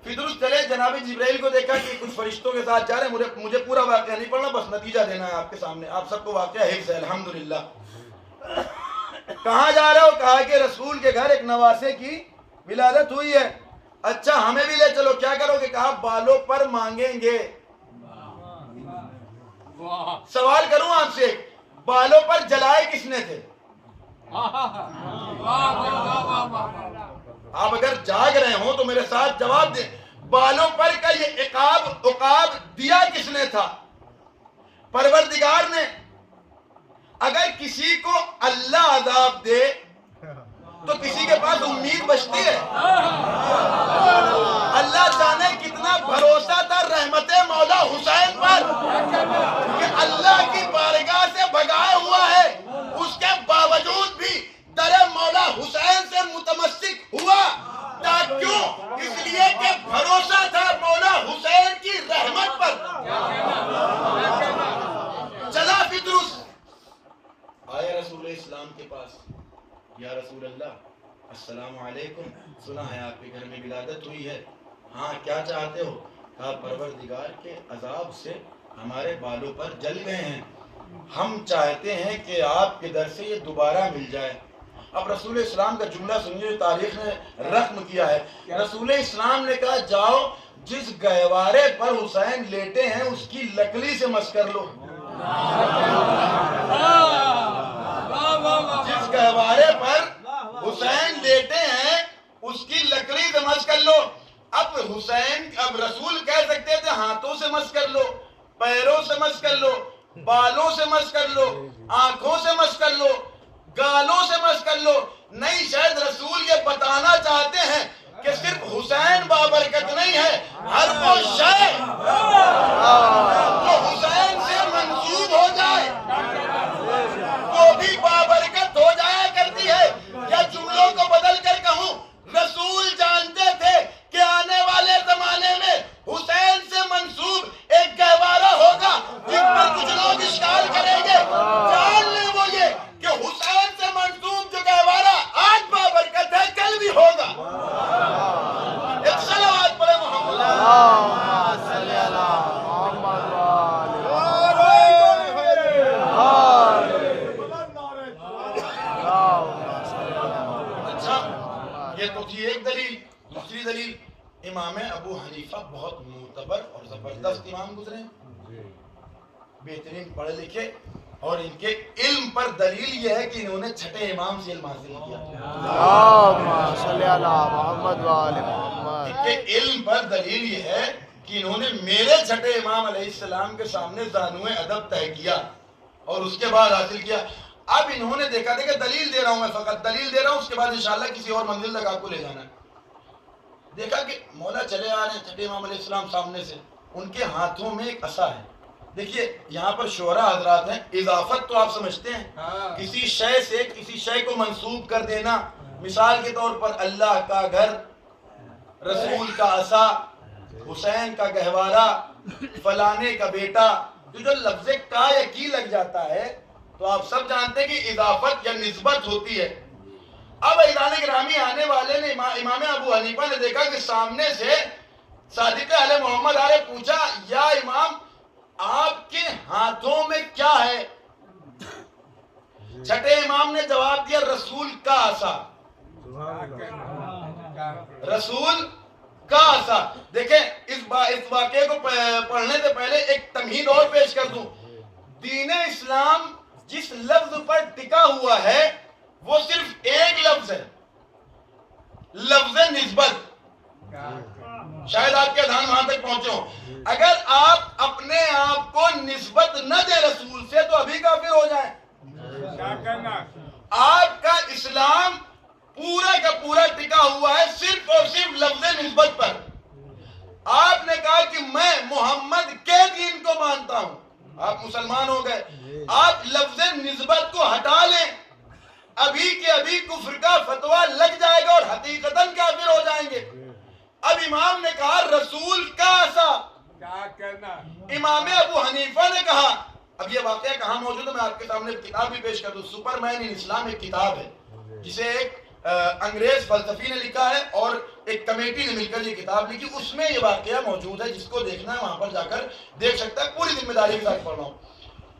فطرس چلے, جناب جبرائیل کو دیکھا کہ کچھ فرشتوں کے ساتھ جا رہے ہیں. مجھے پورا واقعہ نہیں پڑھنا, بس نتیجہ دینا ہے آپ کے سامنے. آپ سب کو واقعہ حفظ ہے الحمدللہ. کہاں جا رہے ہو؟ کہا کہ رسول کے گھر ایک نواسے کی ولادت ہوئی ہے. اچھا ہمیں بھی لے چلو. کیا کرو گے؟ کہا بالوں پر مانگیں گے. سوال کروں آپ سے, بالوں پر جلائے کس نے تھے؟ آپ اگر جاگ رہے ہوں تو میرے ساتھ جواب دیں. بالوں پر کا یہ عقاب دیا کس نے تھا؟ پروردگار نے. اگر کسی کو اللہ عذاب دے تو کسی کے پاس امید بچتی ہے؟ اللہ جانے کتنا بھروسہ تھا رحمت مولا حسین پر کہ اللہ کی بارگاہ سے بھگایا ہوا ہے, اس کے باوجود بھی در مولا حسین سے متمسک ہوا. کیوں؟ اس لیے کہ بھروسہ تھا مولا حسین کی رحمت پر. چلا فطرس آیا رسول اسلام کے پاس. یا رسول اللہ السلام علیکم, سنا ہے آپ کے گھر میں ولادت ہوئی ہے. ہاں کیا چاہتے ہو؟ کہا پروردگار کے عذاب سے ہمارے بالوں پر جل گئے ہیں, ہم چاہتے ہیں کہ آپ کے در سے یہ دوبارہ مل جائے. اب رسول اسلام کا جملہ سنیے جو تاریخ نے رقم کیا ہے. رسول اسلام نے کہا جاؤ جس گہوارے پر حسین لیٹے ہیں اس کی لکڑی سے مس کر لو. جس گہوارے پر حسین لیٹے ہیں اس کی لکڑی سے مس کر لو. اب رسول کہہ سکتے تھے ہاتھوں سے مس کر لو, پیروں سے مس کر لو, بالوں سے مس کر لو, آنکھوں سے مس کر لو, گالوں سے مس کر لو. نہیں, شاید رسول یہ بتانا چاہتے ہیں کہ صرف حسین بابرکت نہیں ہے, ہر وہ شے جو حسین سے منسوب ہو جائے وہ بھی بابرکت ہو جایا کرتی ہے. یا جملوں کو بدل کر کہوں, رسول جانتے تھے کہ آنے والے زمانے میں حسین سے منسوب ایک گہوارہ ہوگا جس پر کچھ لوگ اشکال کریں گے. جان لیں وہ یہ کہ حسین سے منسوب جو گہوارہ آج بابرکت ہے کل بھی ہوگا. ایک صلوات پڑھے محمد. اچھا یہ تو تھی ایک دلیل. دوسری دلیل, امام ابو حنیفہ بہت معتبر اور زبردست امام گزرے ہیں, بہترین پڑھے لکھے, اور ان کے علم پر دلیل یہ ہے کہ انہوں نے چھٹے امام سے علم حاصل کیا. ان کے علم پر دلیل یہ ہے کہ انہوں نے میرے چھٹے امام علیہ السلام کے سامنے زانوئے ادب طے کیا اور اس کے بعد حاصل کیا. اب انہوں نے دیکھا تھا کہ دلیل دے رہا ہوں, میں فقط دلیل دے رہا ہوں, اس کے بعد انشاءاللہ کسی اور منزل تک آپ کو لے جانا ہے. دیکھا کہ مولا چلے آ رہے ہیں چھٹے امام علیہ السلام سامنے سے, ان کے ہاتھوں میں ایک عصا ہے. دیکھیے یہاں پر شعراء حضرات ہیں, اضافت تو آپ سمجھتے ہیں, کسی شے سے کسی شے کو منسوب کر دینا. مثال کے طور پر اللہ کا گھر, رسول کا عصا, حسین کا گہوارہ, فلانے کا بیٹا. جو لفظ کا یا کی لگ جاتا ہے تو آپ سب جانتے ہیں کہ اضافت یا نسبت ہوتی ہے. اب عزیزان گرامی آنے والے نے امام ابو حنیفہ نے دیکھا کہ سامنے سے صادق اہل محمد آ رہے, پوچھا یا امام آپ کے ہاتھوں میں کیا ہے؟ چھٹے امام نے جواب دیا رسول کا عصا. رسول کا عصا. دیکھیں اس واقعے کو پڑھنے سے پہلے ایک تمہید اور پیش کر دوں. دین اسلام جس لفظ پر ٹکا ہوا ہے وہ صرف ایک لفظ ہے, لفظ نسبت. شاید آپ کے دھیان وہاں تک پہنچے ہوں. اگر آپ اپنے آپ کو نسبت نہ دے رسول سے تو ابھی کافر ہو جائیں. کیا کرنا؟ آپ کا اسلام پورا کا پورا ٹکا ہوا ہے صرف اور صرف لفظ نسبت پر. آپ نے کہا کہ میں محمد کے دین کو مانتا ہوں, آپ مسلمان ہو گئے. آپ لفظ نسبت کو ہٹا لیں, ابھی کے ابھی کفر کا فتویٰ لگ جائے گا اور حقیقتاً کافر ہو جائیں گے. اب امام نے کہا رسول کا عصا. کیا کہنا امام ابو حنیفہ نے کہا, اب یہ واقعہ کہاں موجود ہے میں آپ کے سامنے کتاب بھی پیش کر دوں. سپر مین ان اسلام ایک کتاب ہے جسے ایک انگریز فلسفی نے لکھا ہے اور ایک کمیٹی نے مل کر یہ کتاب لکھی. اس میں یہ واقعہ موجود ہے, جس کو دیکھنا ہے وہاں پر جا کر دیکھ سکتا ہے. پوری ذمہ داری کے ساتھ پڑھ رہا ہوں.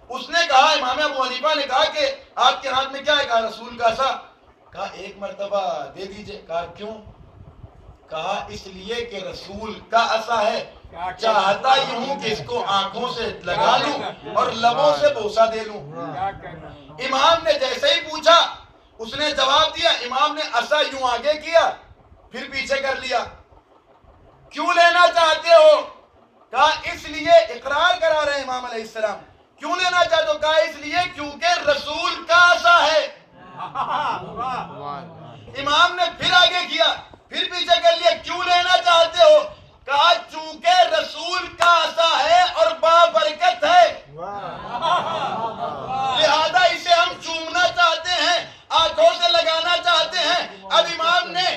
اس نے کہا, امام ابو حنیفہ نے کہا کہ آپ کے ہاتھ میں کیا ہے؟ کہا رسول کا عصا. کہا ایک مرتبہ دے دیجئے. کہا کیوں؟ کہا اس لیے کہ رسول کا عصا ہے, چاہتا یوں ہوں کہ اس کو آنکھوں سے لگا لوں اور لبوں سے بوسہ دے لوں. کیا کہنا امام نے جیسے ہی پوچھا اس نے جواب دیا. امام نے عصا یوں آگے کیا پھر پیچھے کر لیا. کیوں لینا چاہتے ہو؟ کہا اس لیے, اقرار کرا رہے ہیں امام علیہ السلام, کیوں لینا چاہتے ہو؟ کہا اس لیے کیونکہ رسول کا عصا ہے. امام نے پھر آگے کیا پھر پیچھے کر لیا. کیوں لینا چاہتے ہو؟ کہا چونکہ رسول کا عصا ہے اور بابرکت ہے, لہذا اسے ہم چومنا چاہتے ہیں, آنکھوں سے لگانا چاہتے ہیں. اب امام نے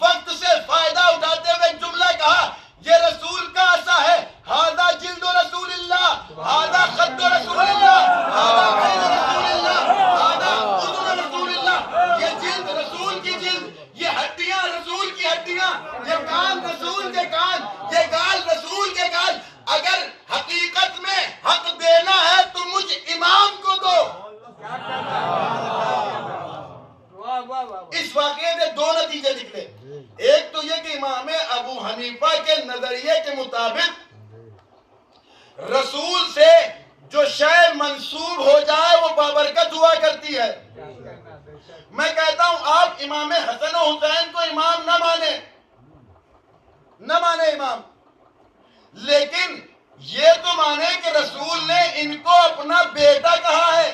وقت سے فائدہ اٹھاتے ہوئے ایک جملہ کہا, یہ رسول کا عصا ہے, ہذا جلد رسول اللہ, ہذا خد رسول اللہ, ہذا عین رسول اللہ, ہذا اذن رسول اللہ. یہ جلد رسول کی جلد, یہ ہڈیاں رسول کی ہڈیاں, یہ کان رسول کے کان, یہ گال رسول کے گال. اگر حقیقت میں حق دینا ہے تو مجھ امام کو دو. واہ واہ واہ اس واقعے سے دو نتیجے نکلے. ایک تو یہ کہ امام ابو حنیفہ کے نظریے کے مطابق رسول سے جو شے منسوب ہو جائے وہ بابرکت ہوا کرتی ہے. میں کہتا ہوں آپ امام حسن و حسین کو امام نہ مانے امام, لیکن یہ تو مانے کہ رسول نے ان کو اپنا بیٹا کہا ہے,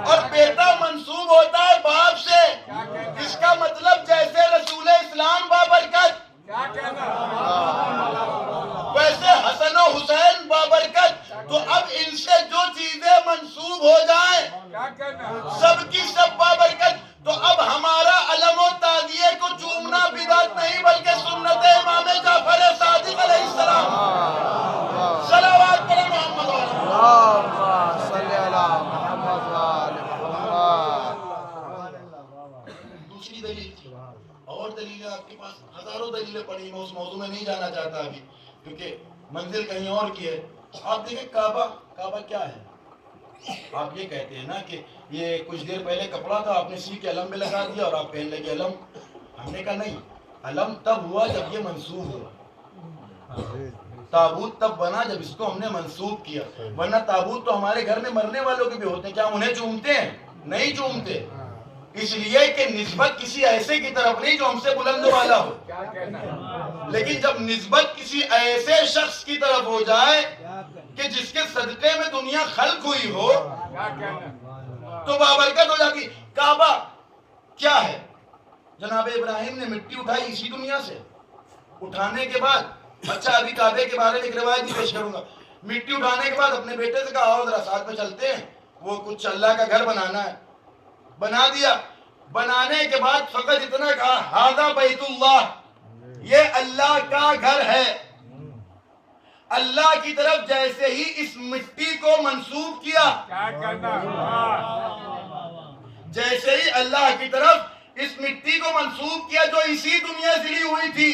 اور بیٹا منسوب ہوتا ہے باپ سے. اس کا مطلب جیسے رسول اسلام بابرکت, کیا کہنا ویسے حسن و حسین بابرکت. تو اب ان سے جو چیزیں منسوب ہو جائیں کیا کہنا سب کی سب بابرکت. تو اب ہمارا علم و تعزیے کو چومنا بدعت نہیں بلکہ سنت امام جعفر صادق علیہ السلام. صلوات پر محمد اللهم صل على محمد وآل محمد. دوسری دلیل تھی, اور دلیلیں آپ کے پاس ہزاروں دلیلیں پڑی. میں اس موضوع میں نہیں جانا چاہتا ابھی کیونکہ منزل کہیں اور کی ہے. آپ دیکھیں کعبہ کیا ہے؟ آپ یہ کہتے ہیں نا کہ یہ کچھ دیر پہلے کپڑا تھا, آپ نے سی کے علم میں لگا دیا اور آپ پہن لگے علم. ہم نے کہا نہیں, علم تب ہوا جب یہ منسوب ہوا, تابوت تب بنا جب اس کو ہم نے منسوب کیا. ورنہ تابوت تو ہمارے گھر میں مرنے والوں کے بھی ہوتے ہیں, کیا انہیں چومتے ہیں؟ نہیں چومتے. اس لیے کہ نسبت کسی ایسے کی طرف نہیں جو ہم سے بلند والا ہو. کیا کہنا لیکن جب نسبت کسی ایسے شخص کی طرف ہو جائے کہ جس کے صدقے میں دنیا خلق ہوئی ہو کیا کہنا تو بابرکت ہو جاتی. کعبہ کیا ہے؟ جناب ابراہیم نے مٹی اٹھائی اسی دنیا سے. اٹھانے کے بعد, اچھا ابھی کعبے کے بارے میں ایک روایت بھی پیش کروں گا. مٹی اٹھانے کے بعد اپنے بیٹے سے کہا, آؤ ذرا ساتھ میں چلتے ہیں, وہ کچھ اللہ کا گھر بنانا ہے. بنا دیا. بنانے کے بعد فقط اتنا کہا, ھذا بیت اللہ, یہ اللہ کا گھر ہے. اللہ کی طرف جیسے ہی اس مٹی کو منسوب کیا, کیا کہنا جیسے ہی اللہ کی طرف اس مٹی کو منسوب کیا جو اسی دنیا سے لی ہوئی تھی,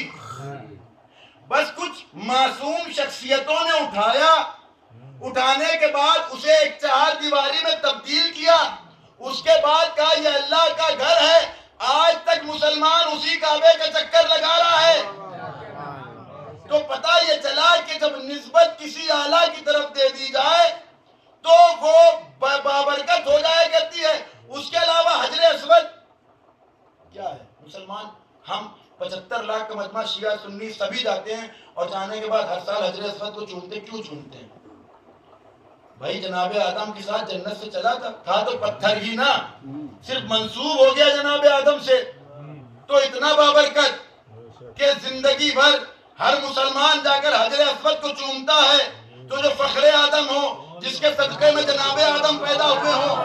بس کچھ معصوم شخصیتوں نے اٹھایا. اٹھانے کے بعد اسے ایک چہار دیواری میں تبدیل کیا. اس کے بعد کہا یہ اللہ کا گھر ہے. آج تک مسلمان اسی کعبے کا چکر لگا رہا ہے. تو پتہ یہ چلا کہ جب نسبت کسی اعلیٰ کی طرف دے دی جائے تو وہ بابرکت ہو جائے کرتی ہے. اس کے علاوہ حجر اسود کیا ہے؟ مسلمان ہم 75 لاکھ کا مجمع شیعہ سنی سبھی جاتے ہیں اور جانے کے بعد ہر سال حجر اسود کو چومتے. کیوں چومتے ہیں بھائی؟ جناب آدم کے ساتھ جنت سے چلا تھا تو پتھر ہی نا, صرف منسوب ہو گیا جناب آدم سے. تو اتنا بابرکت کہ زندگی بھر ہر مسلمان جا کر حجر اسود کو چومتا ہے. تو جو فخر آدم ہو, جس کے صدقے میں جناب آدم پیدا ہوئے ہوں.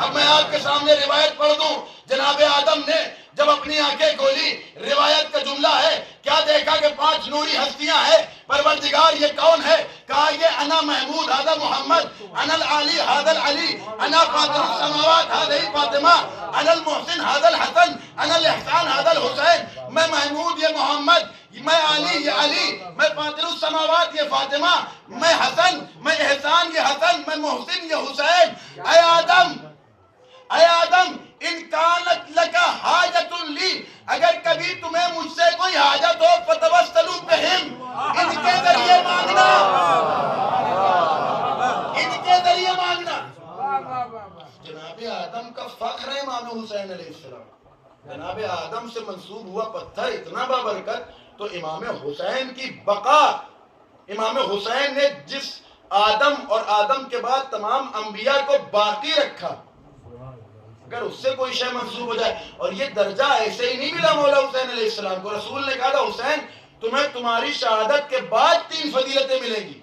اب میں آپ کے سامنے روایت پڑھ دوں. جناب آدم نے جب اپنی آنکھیں کھولی روایت کا جملہ ہے کیا دیکھا کہ 5 نوری ہستیاں ہیں پروردگار یہ کون ہے کہا یہ انا محمود هذا محمد انا العلی هذا العلی انا فاطر السماوات هذه فاطمہ انا المحسن هذا الحسن انا الاحسان هذا الحسین میں محمود یہ محمد میں علی یہ علی میں فاطر السماوات یہ فاطمہ میں حسن میں احسان یہ حسن میں محسن یہ حسین اے آدم ان کانت لکا حاجت لی اگر کبھی تمہیں مجھ سے کوئی حاجت ہو فتوسلوا بہم ان کے ذریعے مانگنا ان کے ذریعے مانگنا جناب آدم کا فخر ہے امام حسین علیہ السلام جناب آدم سے منسوب ہوا پتھر اتنا بابرکت تو امام حسین کی بقا امام حسین نے جس آدم اور آدم کے بعد تمام انبیاء کو باقی رکھا اگر اس سے کوئی شے منسوب ہو جائے اور یہ درجہ ایسے ہی نہیں ملا مولا حسین علیہ السلام کو رسول نے کہا تھا حسین تمہیں تمہاری شہادت کے بعد 3 فضیلتیں ملیں گی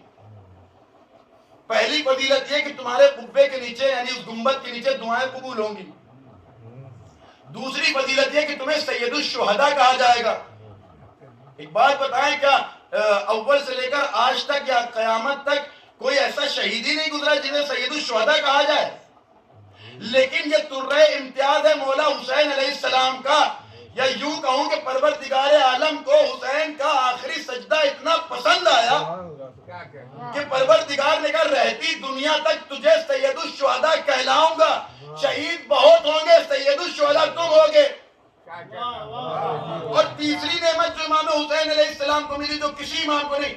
پہلی فضیلت یہ کہ تمہارے قبے کے نیچے یعنی اس گنبد کے نیچے دعائیں قبول ہوں گی دوسری فضیلت یہ کہ تمہیں سید الشہداء کہا جائے گا ایک بات بتائیں کیا اول سے لے کر آج تک یا قیامت تک کوئی ایسا شہید ہی نہیں گزرا جنہیں سید الشہداء کہا جائے لیکن یہ طرح امتیاز ہے مولا حسین علیہ السلام کا یا یوں کہوں کہ پروردگار عالم کو حسین کا آخری سجدہ اتنا پسند آیا کہ پروردگار نے کہا رہتی دنیا تک تجھے سید الشہداء کہلاؤں گا شہید بہت ہوں گے سید الشہداء تم ہوگے اور تیسری نعمت جو امام حسین علیہ السلام کو ملی جو کسی امام کو نہیں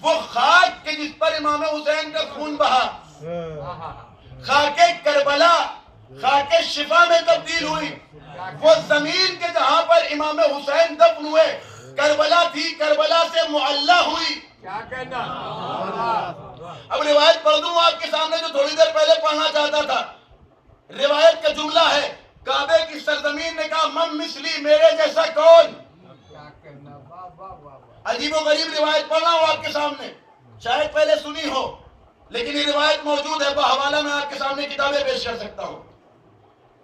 وہ خاک کہ جس پر امام حسین کا خون بہا خاک کربلا خاک شفا میں تبدیل ہوئی وہ زمین کے جہاں پر امام حسین دفن ہوئے کربلا تھی کربلا سے معلّہ ہوئی اب روایت پڑھ دوں آپ کے سامنے جو تھوڑی دیر پہلے پڑھنا چاہتا تھا روایت کا جملہ ہے کعبے کی سرزمین نے کہا من مثلی میرے جیسا کون عجیب و غریب روایت پڑھ رہا ہوں آپ کے سامنے شاید پہلے سنی ہو لیکن یہ روایت موجود ہے بحوالہ میں آپ کے سامنے کتابیں پیش کر سکتا ہوں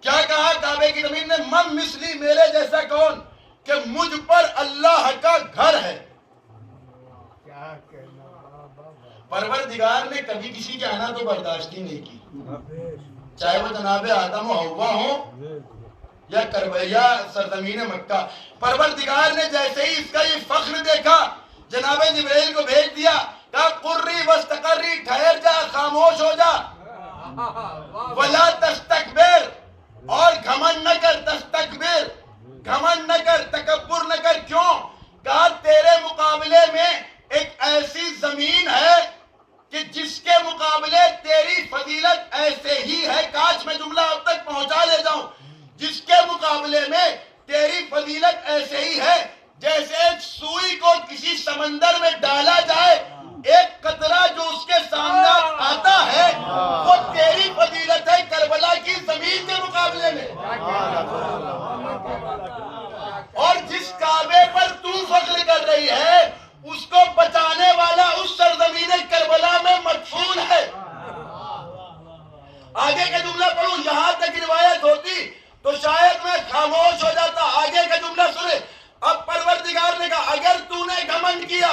کیا کہا کعبے کی زمین نے من مثلی میرے جیسا کون کہ مجھ پر اللہ کا گھر ہے پروردگار نے کبھی کسی کے آنا تو برداشت ہی نہیں کی چاہے وہ جناب آدم و حوا ہوں یا سرزمین مکہ پروردگار نے جیسے ہی اس کا یہ فخر دیکھا جناب جبرائیل کو بھیج دیا کہا قری واستقری ٹھہر جا خاموش ہو جا ولا تستکبر اور گھمنڈ نہ کر تستکبر گھمنڈ نہ کر تکبر نہ کر کیوں کہا تیرے مقابلے میں ایک ایسی زمین ہے کہ جس کے مقابلے تیری فضیلت ایسے ہی ہے کاش میں جملہ اب تک پہنچا لے جاؤں جس کے مقابلے میں تیری فضیلت ایسے ہی ہے جیسے ایک سوئی کو کسی سمندر میں ڈالا جائے ایک قطرہ جو اس کے سامنے آتا ہے وہ تیری فضیلت ہے کربلا کی زمین کے مقابلے میں اور جس کعبے پر تو فخر کر رہی ہے اس کو بچانے والا اس سرزمین کربلا میں مدفون ہے آگے کا جملہ پڑھوں یہاں تک روایت ہوتی تو شاید میں خاموش ہو جاتا آگے کا جملہ سنے اب پروردگار نے کہا اگر تو نے گھمنڈ کیا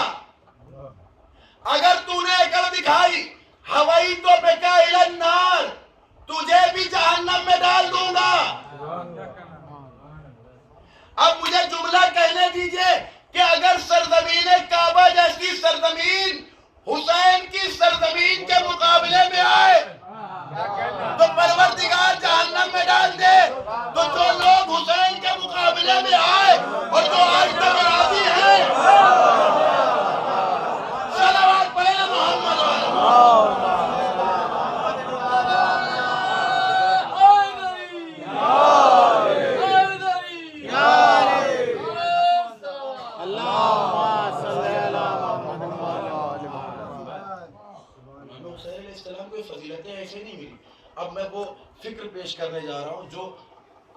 اگر تو نے عقل دکھائی ہوائی تو بکا الی النار تجھے بھی جہنم میں ڈال دوں گا اب مجھے جملہ کہنے دیجئے کہ اگر سرزمین کعبہ جیسی سرزمین حسین کی سرزمین کے مقابلے میں آئے تو پروردگار جہنم میں ڈال دے تو جو لوگ حسین کے مقابلے میں آئے اور جو آج تک راضی ہیں صلوات پڑھیں محمد فضیلتیں ایسے نہیں ملی اب میں وہ فکر پیش کرنے جا رہا ہوں جو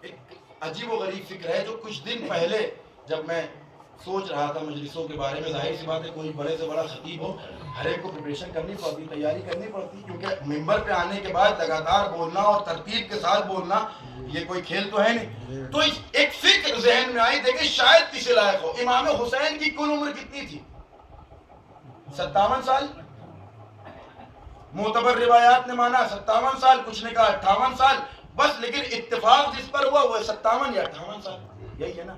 ایک عجیب و غریب فکر ہے جو کچھ دن پہلے جب میں سوچ رہا تھا مجلسوں کے بارے میں ظاہر سی بات ہے کوئی بڑے سے بڑا خطیب ہو ہر ایک کو پریپریشن کرنی پڑتی تیاری کرنی پڑتی کیونکہ ممبر پہ آنے کے بعد لگاتار بولنا اور ترتیب کے ساتھ بولنا یہ کوئی کھیل تو ہے نہیں. تو ایک فکر ذہن میں آئی, دیکھیں شاید کسی لائق ہو. امام حسین کی کل عمر کتنی تھی؟ 57 سال. معتبر روایات نے مانا 57 سال, کچھ نے کہا 58 سال بس, لیکن اتفاق جس پر ہوا وہ 57 یا 58 سال, یہی ہے نا.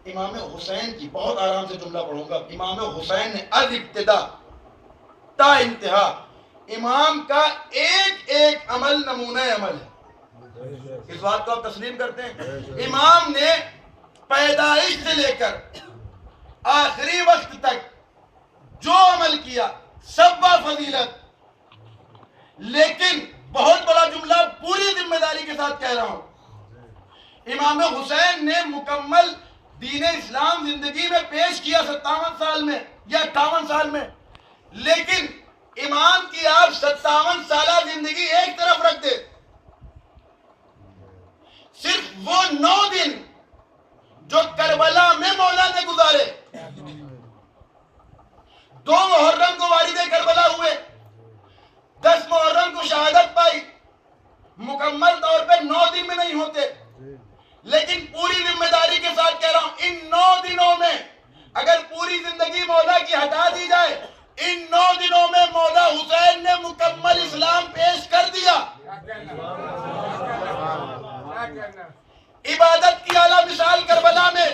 امام حسین کی, بہت آرام سے جملہ پڑھوں گا, امام حسین نے از ابتدا تا انتہا امام کا ایک ایک عمل نمونہ عمل ہے. اس بات کو آپ تسلیم کرتے ہیں؟ امام نے پیدائش سے لے کر آخری وقت تک جو عمل کیا سب با فضیلت. لیکن بہت بڑا جملہ پوری ذمہ داری کے ساتھ کہہ رہا ہوں, امام حسین نے مکمل دین اسلام زندگی میں پیش کیا 57 سال میں یا 58 سال میں, لیکن امام کی آپ 57 سالہ زندگی ایک طرف رکھ دے, صرف وہ 9 دن جو کربلا میں مولا نے گزارے, 2 محرم کو والد کربلا ہوئے, 10 محرم کو شہادت پائی, مکمل طور پہ 9 دن میں نہیں ہوتے, لیکن پوری ذمہ داری کے ساتھ کہہ رہا ہوں ان 9 دنوں میں اگر پوری زندگی مولا کی ہٹا دی جائے, ان 9 دنوں میں مولا حسین نے مکمل اسلام پیش کر دیا. عبادت کی اعلیٰ مثال کربلا میں,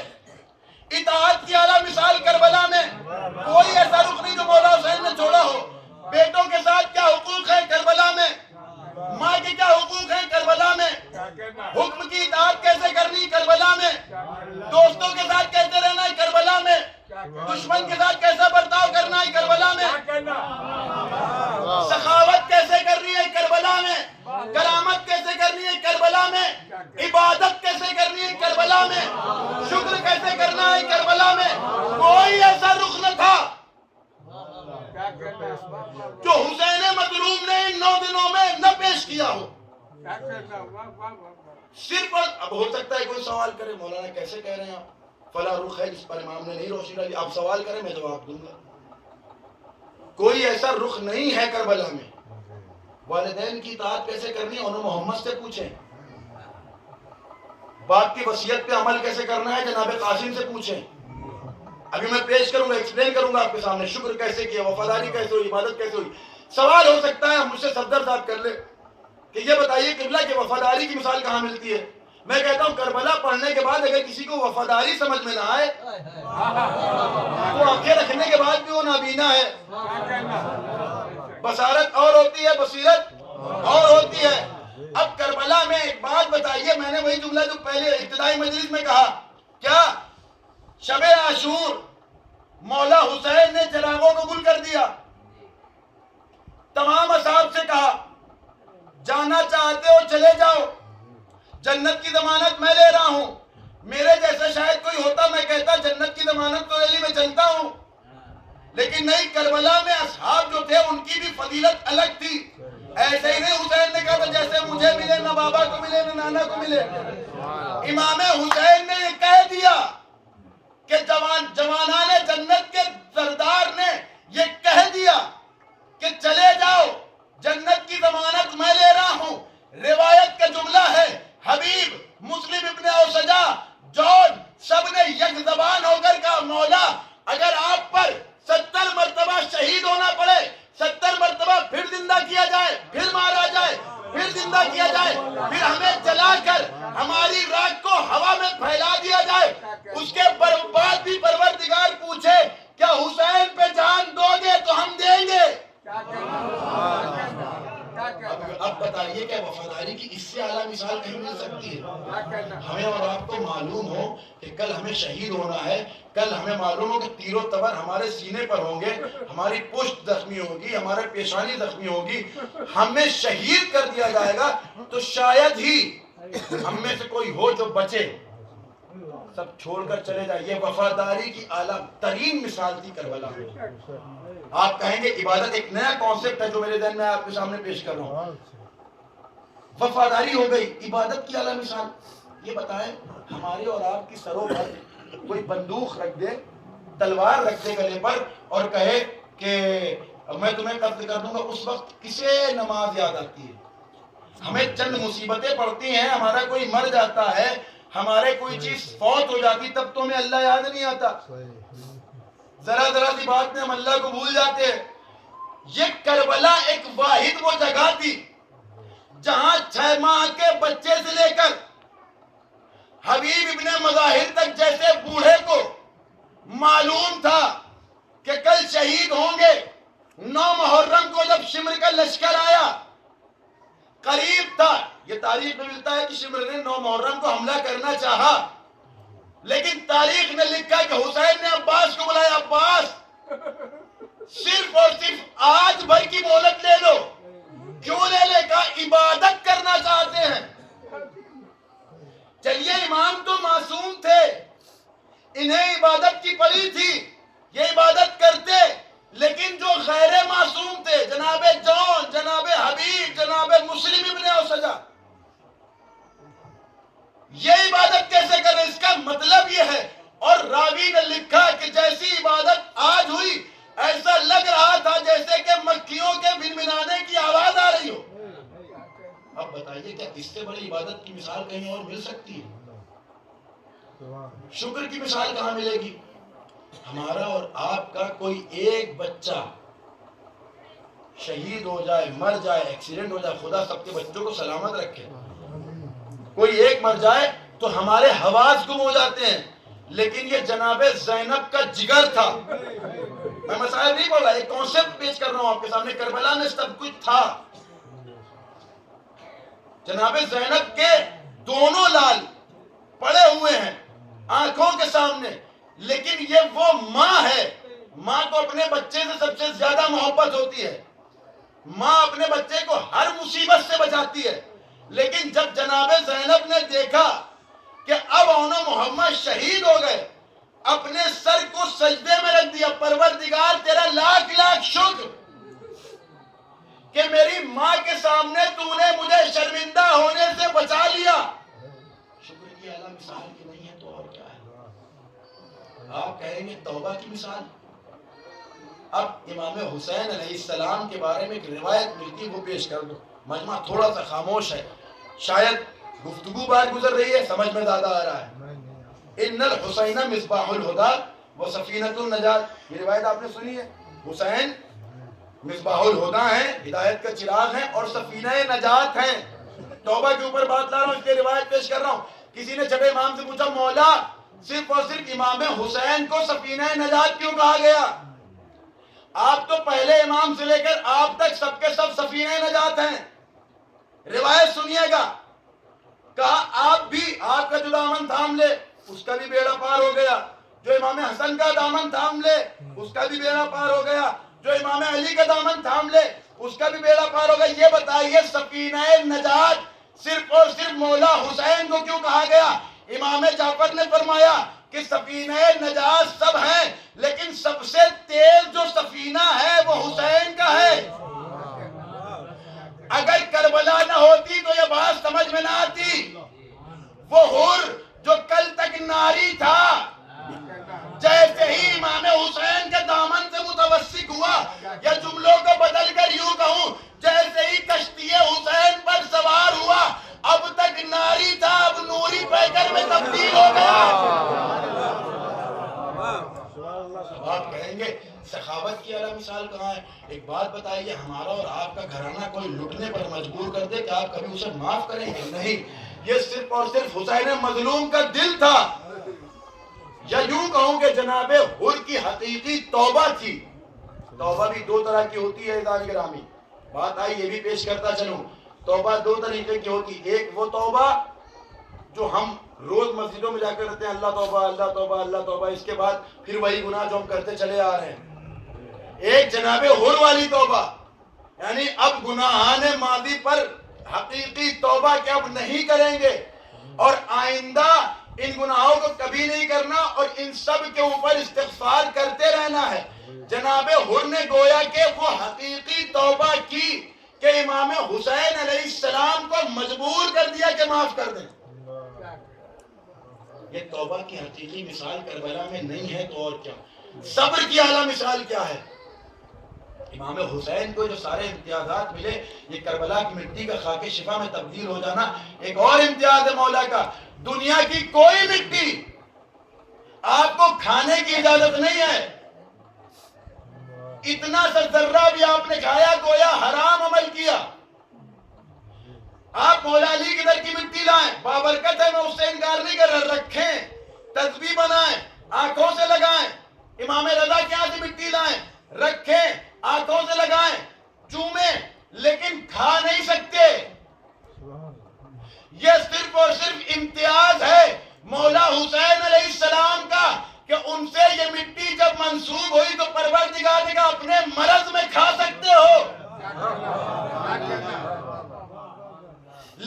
اطاعت کی اعلیٰ مثال کربلا میں, کوئی ایسا رخ نہیں جو مولا حسین نے چھوڑا ہو. بیٹوں کے ساتھ کیا حقوق ہیں کربلا میں, ماں کے کیا حقوق ہیں کربلا میں, حکم کی اطاعت کیسے کرنی کربلا میں, دوستوں کے ساتھ کیسے رہنا ہے کربلا میں, دشمن کے ساتھ کیسا برتاؤ کرنا ہے کربلا میں, سخاوت کیسے کرنی ہے کربلا میں, کرامت کیسے کرنی ہے کربلا میں, عبادت کیسے کرنی ہے کربلا میں, شکر کیسے کرنا ہے کربلا میں. کوئی ایسا رخ نہ تھا جو حسین مظلوم نے ان 9 دنوں میں نہ پیش کیا ہو. صرف اب ہو سکتا ہے کوئی سوال کرے, مولانا کیسے کہہ رہے ہیں آپ, فلاں رخ ہے جس پر امام نے نہیں روشنی ڈالی. آپ سوال کریں میں جواب دوں گا. کوئی ایسا رخ نہیں ہے کربلا میں. والدین کی اطاعت کیسے کرنی ہے انہوں محمد سے پوچھیں, باپ کی وصیت پہ عمل کیسے کرنا ہے جناب قاسم سے پوچھیں. ابھی میں پیش کروں گا, ایکسپلین کروں گا آپ کے سامنے, شکر کیسے کیا, وفاداری کیسے ہوئی, عبادت کیسے ہوئی. سوال ہو سکتا ہے مجھ سے صفدر صاحب کر لے کہ یہ بتائیے قبلہ کہ وفاداری کی مثال کہاں ملتی ہے. میں کہتا ہوں کربلا پڑھنے کے بعد اگر کسی کو وفاداری سمجھ میں نہ آئے تو آنکھیں رکھنے کے بعد بھی وہ نابینا ہے. بصارت اور ہوتی ہے, بصیرت اور ہوتی ہے. اب کربلا میں ایک بات بتائیے, میں نے وہی جملہ جو پہلے ابتدائی مجلس میں کہا, کیا شب عاشور مولا حسین نے چراغوں کو گل کر دیا, تمام اصحاب سے کہا جانا چاہتے ہو چلے جاؤ, جنت کی ضمانت میں لے رہا ہوں. میرے جیسا شاید کوئی ہوتا میں کہتا جنت کی ضمانت تو لے لی میں چلتا ہوں, لیکن نہیں, کربلا میں اصحاب جو تھے ان کی بھی فضیلت الگ تھی. ایسے ہی نہیں حسین نے کہا تھا جیسے مجھے ملے نہ بابا کو ملے نہ نانا کو ملے. امام حسین نے یہ کہہ دیا کہ جوانان جنت کے سردار نے یہ کہہ دیا کہ چلے جاؤ, جنت کی ضمانت میں لے رہا ہوں. روایت کا جملہ ہے, حبیب, مسلم ابن اوسجا, جون, سب نے یک زبان ہو کر کہا مولا اگر آپ پر 70 مرتبہ شہید ہونا پڑے, 70 مرتبہ پھر زندہ کیا جائے, پھر مارا جائے, پھر زندہ کیا جائے, پھر ہمیں جلا کر ہماری راکھ کو ہوا میں پھیلا دیا جائے, اس کے بعد بھی پروردگار پوچھے کیا حسین پہ جان دو گے تو ہم دیں گے. اب بتائیے کہ وفاداری کی اس سے اعلیٰ مثال کہیں مل سکتی ہے؟ ہمیں اور آپ کو معلوم ہو کہ کل ہمیں شہید ہونا ہے, کل ہمیں معلوم ہو کہ تیر و تبر ہمارے سینے پر ہوں گے, ہماری پشت زخمی ہوگی, ہمارے پیشانی زخمی ہوگی, ہمیں شہید کر دیا جائے گا, تو شاید ہی ہم میں سے کوئی ہو جو بچے, سب چھوڑ کر چلے جائے. یہ وفاداری کی اعلیٰ ترین مثال تھی کربلا میں. آپ کہیں گے عبادت ایک نیا کانسیپٹ ہے جو میرے ذہن میں آپ کے سامنے پیش کر رہا ہوں. وفاداری ہو گئی, عبادت کی اعلیٰ مثال. یہ بتائیں ہماری اور آپ کی سروں پر کوئی بندوق رکھ دے, تلوار رکھ دے گلے پر اور کہے کہ میں تمہیں قتل کر دوں گا, اس وقت کسے نماز یاد آتی ہے؟ ہمیں چند مصیبتیں پڑتی ہیں, ہمارا کوئی مر جاتا ہے, ہمارے کوئی چیز فوت ہو جاتی, تب تو ہمیں اللہ یاد نہیں آتا. ذرا ذرا سی بات میں ہم اللہ کو بھول جاتے ہیں. یہ کربلا ایک واحد وہ جگہ تھی جہاں 6 ماہ کے بچے سے لے کر حبیب ابن مظاہر تک جیسے بوڑھے کو معلوم تھا کہ کل شہید ہوں گے. 9 محرم کو جب شمر کا لشکر آیا, قریب تھا, یہ تاریخ میں ملتا ہے کہ شمر نے 9 محرم کو حملہ کرنا چاہا, لیکن تاریخ نے لکھا کہ حسین نے عباس کو بلایا, عباس صرف اور صرف آج بھر کی مہلت لے لو. کیوں لے لے کا عبادت کرنا چاہتے ہیں. چلیے امام تو معصوم تھے, انہیں عبادت کی پڑی تھی, یہ عبادت کرتے, لیکن جو غیر معصوم تھے, جناب جون, جناب حبیب, جناب مسلم ابن اوسجا, یہ عبادت کیسے کریں؟ اس کا مطلب یہ ہے. اور راوی نے لکھا کہ جیسی عبادت آج ہوئی ایسا لگ رہا تھا جیسے کہ مکھیوں کے بنبنانے کی آواز آ رہی ہو. اب بتائیے کیا اس سے بڑی عبادت کی مثال کہیں اور مل سکتی ہے؟ شکر کی مثال کہاں ملے گی؟ ہمارا اور آپ کا کوئی ایک بچہ شہید ہو جائے, مر جائے, ایکسیڈنٹ ہو جائے, خدا سب کے بچوں کو سلامت رکھے, کوئی ایک مر جائے تو ہمارے حواس گم ہو جاتے ہیں. لیکن یہ جناب زینب کا جگر تھا. میں مسائل نہیں بول رہا, ایک کانسیپٹ پیش کر رہا ہوں آپ کے سامنے. کربلا میں سب کچھ تھا. جناب زینب کے دونوں لال پڑے ہوئے ہیں آنکھوں کے سامنے, لیکن یہ وہ ماں ہے, ماں کو اپنے بچے سے سب سے زیادہ محبت ہوتی ہے. ماں اپنے بچے کو ہر مصیبت سے بچاتی ہے. لیکن جب جناب زینب نے دیکھا کہ اب اونو محمد شہید ہو گئے, اپنے سر کو سجدے میں رکھ دیا, پروردگار تیرا لاکھ لاکھ شکر کہ میری ماں کے سامنے تو نے مجھے شرمندہ ہونے سے بچا لیا. شکر کی اعلیٰ مثال کی نہیں ہے تو اور کیا ہے؟ آپ کہیں گے توبہ کی مثال. اب امام حسین علیہ السلام کے بارے میں ایک روایت ملتی, وہ پیش کر دو. مجمع تھوڑا سا خاموش ہے, شاید گفتگو بات گزر رہی ہے, سمجھ میں زیادہ آ رہا ہے. ان الحسین مصباح الہدی و سفینۃ النجات, یہ روایت آپ نے سنی ہے. حسین مصباح الہدی ہیں, ہدایت کا چراغ ہیں, اور سفینہ نجات ہیں. توبہ کے اوپر بات لا رہا ہوں, اس کے روایت پیش کر رہا ہوں. کسی نے چھٹے امام سے پوچھا, مولا صرف اور صرف امام حسین کو سفینہ نجات کیوں کہا گیا؟ آپ تو پہلے امام سے لے کر آپ تک سب کے سب سفینہ نجات ہیں. روایت سنیے گا. کہا آپ بھی, آپ کا جو دامن تھام لے اس کا بھی بیڑا پار ہو گیا, جو امام حسن کا دامن تھام لے اس کا بھی بیڑا پار ہو گیا, جو امام علی کا دامن تھام لے اس کا بھی بیڑا پار ہو گیا. یہ بتائیے سفینہ نجات صرف اور صرف مولا حسین کو کیوں کہا گیا؟ امام جعفر نے فرمایا کہ سفینہ نجات سب ہیں, لیکن سب سے تیز جو سفینہ ہے وہ حسین کا ہے. اگر کربلا نہ ہوتی تو یہ بات سمجھ میں نہ آتی. وہ حر جو کل تک ناری تھا, جیسے ہی امام حسین کے دامن سے متوسط ہوا, یا جملوں کو بدل کر یوں کہوں, جیسے ہی کشتی حسین پر سوار ہوا, اب تک ناری تھا, اب نوری پیکر میں تبدیل ہو گیا. آپ کہیں گے سخاوت کی اعلیٰ مثال کہاں ہے؟ ایک بات بتائیے, ہمارا اور آپ کا گھرانہ کوئی لٹنے پر مجبور کر دے کہ آپ کبھی اسے معاف کریں گے؟ نہیں. یہ صرف اور صرف حسین مظلوم کا دل تھا, یا یوں کہوں کہ جناب حر کی حقیقی توبہ تھی. توبہ بھی 2 طرح کی ہوتی ہے عزیزان گرامی, بات آئی یہ بھی پیش کرتا چلوں. توبہ 2 طریقے کی ہوتی. ایک وہ توبہ جو ہم روز مسجدوں میں جا کر کرتے ہیں, اللہ توبہ اللہ توبہ اللہ توبہ, اس کے بعد پھر وہی گناہ جو ہم کرتے چلے آ رہے ہیں. ایک جناب حر والی توبہ, یعنی اب گناہان ماضی پر حقیقی توبہ کہ اب نہیں کریں گے, اور آئندہ ان گناہوں کو کبھی نہیں کرنا, اور ان سب کے اوپر استغفار کرتے رہنا ہے. جناب حر نے گویا کہ وہ حقیقی توبہ کی کہ امام حسین علیہ السلام کو مجبور کر دیا کہ معاف کر دیں. یہ توبہ کی حقیقی مثال کربلا میں نہیں ہے تو اور کیا؟ صبر کی اعلیٰ مثال کیا ہے؟ امام حسین کو جو سارے امتیازات ملے، یہ کربلا کی مٹی کا خاک شفا میں تبدیل ہو جانا ایک اور امتیاز ہے مولا کا۔ دنیا کی کوئی مٹی آپ کو کھانے کی اجازت نہیں ہے، اتنا سا ذرہ بھی آپ نے کھایا گویا حرام عمل کیا۔ آپ مولا علی کے در کی مٹی لائیں، بابرکت ہے، میں اس سے انکار نہیں کر رہا، رکھیں، تسبیح بنائیں، آنکھوں سے لگائیں، امام رضا کے ہاں سے مٹی لائیں، رکھیں، آنکھوں سے لگائیں، چومیں، لیکن کھا نہیں سکتے۔ یہ صرف اور صرف امتیاز ہے مولا حسین علیہ السلام کا کہ ان سے یہ مٹی جب منسوب ہوئی تو پروردگار نے کہا اپنے مرض میں کھا سکتے ہو۔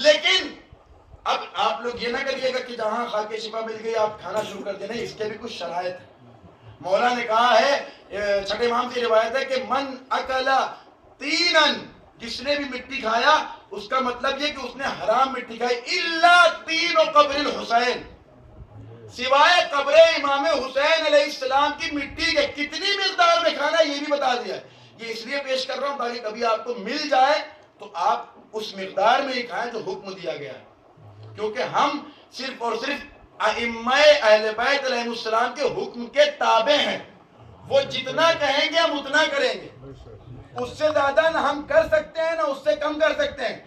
لیکن اب آپ لوگ یہ نہ کریے گا کہ جہاں خاک شفا مل گئی آپ کھانا شروع کر دیں، نہیں، اس کے بھی کچھ شرائط ہیں۔ مولا نے کہا ہے، چھٹے امام کی روایت ہے کہ من اکلا تینن، جس نے بھی مٹی کھایا اس کا مطلب یہ کہ اس نے حرام مٹی کھائی، الا تین و قبر الحسین، سوائے قبر امام حسین علیہ السلام کی مٹی کے۔ کتنی مقدار میں کھانا یہ بھی بتا دیا ہے۔ یہ اس لیے پیش کر رہا ہوں تاکہ کبھی آپ کو مل جائے تو آپ اس مقدار میں ہی کھائیں جو حکم دیا گیا ہے، کیونکہ ہم صرف اور صرف ائمہ اہل بیت علیہ السلام کے حکم کے تابع ہیں۔ وہ جتنا کہیں گے ہم اتنا کریں گے، اس سے زیادہ نہ ہم کر سکتے ہیں نہ اس سے کم کر سکتے ہیں۔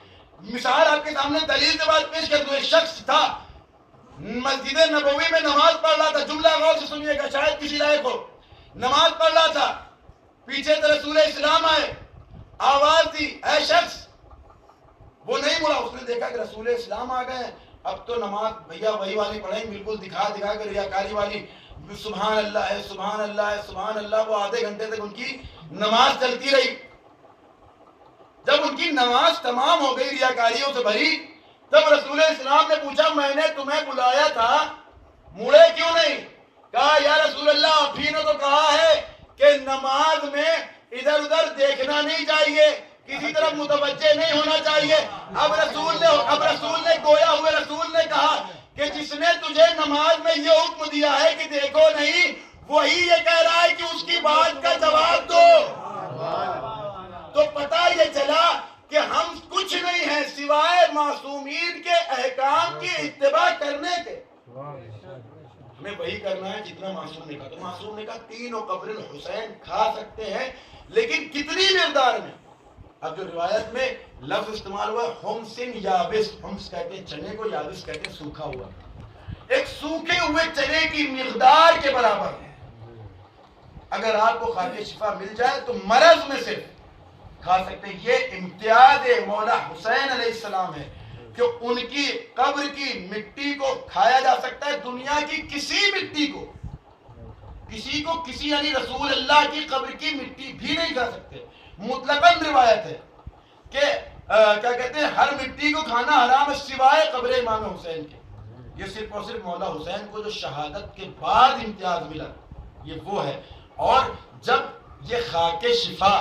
مثال آپ کے سامنے دلیل سے بات پیش کر دوں۔ ایک شخص تھا مسجد نبوی میں نماز پڑھ رہا تھا، جملہ غور سے سنیے گا شاید کسی لائق ہو۔ نماز پڑھ رہا تھا، پیچھے سے رسول اسلام آئے، آواز دی، اے شخص، وہ نہیں مڑا، اس نے دیکھا کہ رسول اسلام آ گئے، اب تو نماز بھیا وہی والی پڑھیں، بالکل دکھا دکھا کے ریاکاری والی، سبحان اللہ ہے، سبحان اللہ ہے، سبحان اللہ۔ وہ آدھے گھنٹے تک ان کی نماز چلتی رہی۔ جب ان کی نماز تمام ہو گئی ریاکاریوں سے بھری، تب رسول اسلام نے پوچھا میں نے تمہیں بلایا تھا، مڑے کیوں نہیں؟ کہا یا رسول اللہ آپ ہی نے تو کہا ہے کہ نماز میں ادھر ادھر دیکھنا نہیں چاہیے، کسی طرف متوجہ نہیں ہونا چاہیے۔ اب رسول نے گویا ہوئے رسول نے کہا کہ جس نے تجھے نماز میں یہ حکم دیا ہے کہ دیکھو نہیں، وہی یہ کہہ رہا ہے کہ اس کی بات کا جواب دو۔ تو پتہ یہ چلا کہ ہم کچھ نہیں ہیں سوائے معصومین کے احکام کی اتباع کرنے کے۔ ہمیں وہی کرنا ہے جتنا معصوم نے کہا۔ تو معصوم نے کہا تین و قبر الحسین کھا سکتے ہیں، لیکن کتنی مقدار میں؟ اب جو روایت میں لفظ استعمال ہوا حمصن یابس، حمص کہتے ہیں چنے کو، یابس کہتے ہیں سوکھا ہوا، ایک سوکھے ہوئے چنے کی مقدار کے برابر ہے۔ اگر آپ کو خاک شفا مل جائے تو مرض میں صرف کھا سکتے ہیں۔ یہ امتیاز مولا حسین علیہ السلام ہے کہ ان کی قبر کی مٹی کو کھایا جا سکتا ہے، دنیا کی کسی مٹی کو، کسی یعنی رسول اللہ کی قبر کی مٹی بھی نہیں کھا سکتے۔ مطلقاً روایت ہے کہ کیا کہتے ہیں ہر مٹی کو کھانا حرام ہے سوائے قبر امام حسین کے۔ یہ صرف اور صرف مولا حسین کو جو شہادت کے بعد امتیاز ملا یہ وہ ہے۔ اور جب یہ خاک شفا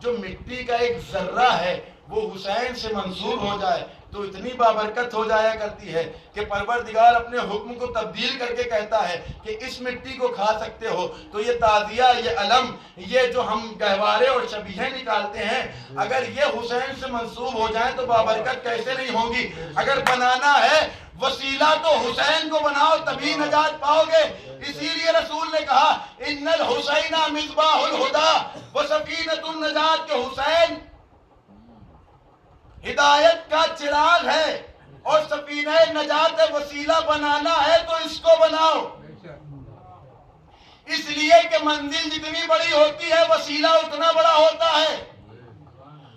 جو مٹی کا ایک ذرہ ہے وہ حسین سے منسوب ہو جائے تو اتنی بابرکت ہو جایا کرتی ہے کہ پروردگار اپنے حکم کو تبدیل کر کے کہتا ہے کہ اس مٹی کو کھا سکتے ہو۔ تو یہ تعزیہ، یہ علم، یہ جو ہم گہوارے اور شبیہیں نکالتے ہیں، اگر یہ حسین سے منسوب ہو جائیں تو بابرکت کیسے نہیں ہوگی؟ اگر بنانا ہے وسیلہ تو حسین کو بناؤ تبھی نجات پاؤ گے۔ اسی لیے رسول نے کہا ان الحسین مصباح الہدی وسفینۃ النجات، کہ حسین ہدایت کا چراغ ہے اور سفینہ نجات ہے۔ وسیلہ بنانا ہے تو اس کو بناؤ، اس لیے کہ منزل جتنی بڑی ہوتی ہے وسیلہ اتنا بڑا ہوتا ہے۔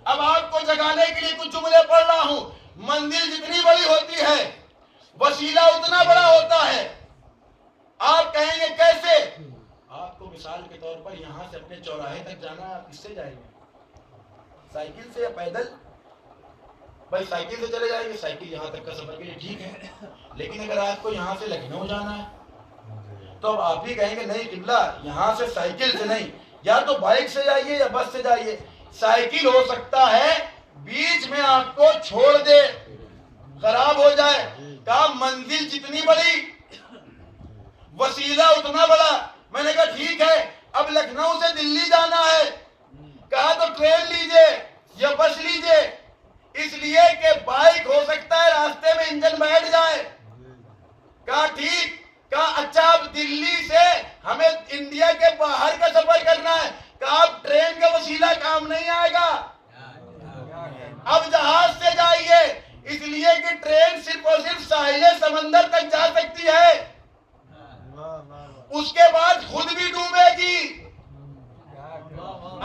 اب آپ کو جگانے کے لیے کچھ جملے پڑھ رہا ہوں، منزل جتنی بڑی ہوتی ہے وسیلہ اتنا بڑا ہوتا ہے۔ آپ کہیں گے کیسے؟ آپ کو مثال کے طور پر یہاں سے اپنے چوراہے تک جانا ہے، آپ کس سے جائیں گے؟ سائیکل سے یا پیدل؟ بھائی سائیکل سے چلے جائیں گے، سائیکل یہاں تک کا سفر کے لیے ٹھیک ہے، لیکن اگر آپ کو یہاں سے لکھنؤ جانا ہے تو اب آپ بھی کہیں گے نہیں قبلہ یہاں سے سائیکل سے نہیں، یا تو بائک سے جائیے یا بس سے جائیے۔ سائیکل ہو سکتا ہے بیچ میں آپ کو چھوڑ دے، خراب ہو جائے۔ کہا منزل جتنی بڑی وسیلہ اتنا بڑا۔ میں نے کہا ٹھیک ہے، اب لکھنؤ سے دلی جانا ہے، کہا تو ٹرین لیجئے یا بس لیجئے، اس لیے کہ بائک ہو سکتا ہے راستے میں انجن بیٹھ جائے۔ کہا ٹھیک، کہا اچھا اب دلی سے ہمیں انڈیا کے باہر کا سفر کرنا ہے، کہا اب ٹرین کا وسیلہ کام نہیں آئے گا، اب جہاز سے جائیے، اس لیے کہ ٹرین صرف اور صرف ساحل سمندر تک جا سکتی ہے، اس کے بعد خود بھی ڈوبے گی،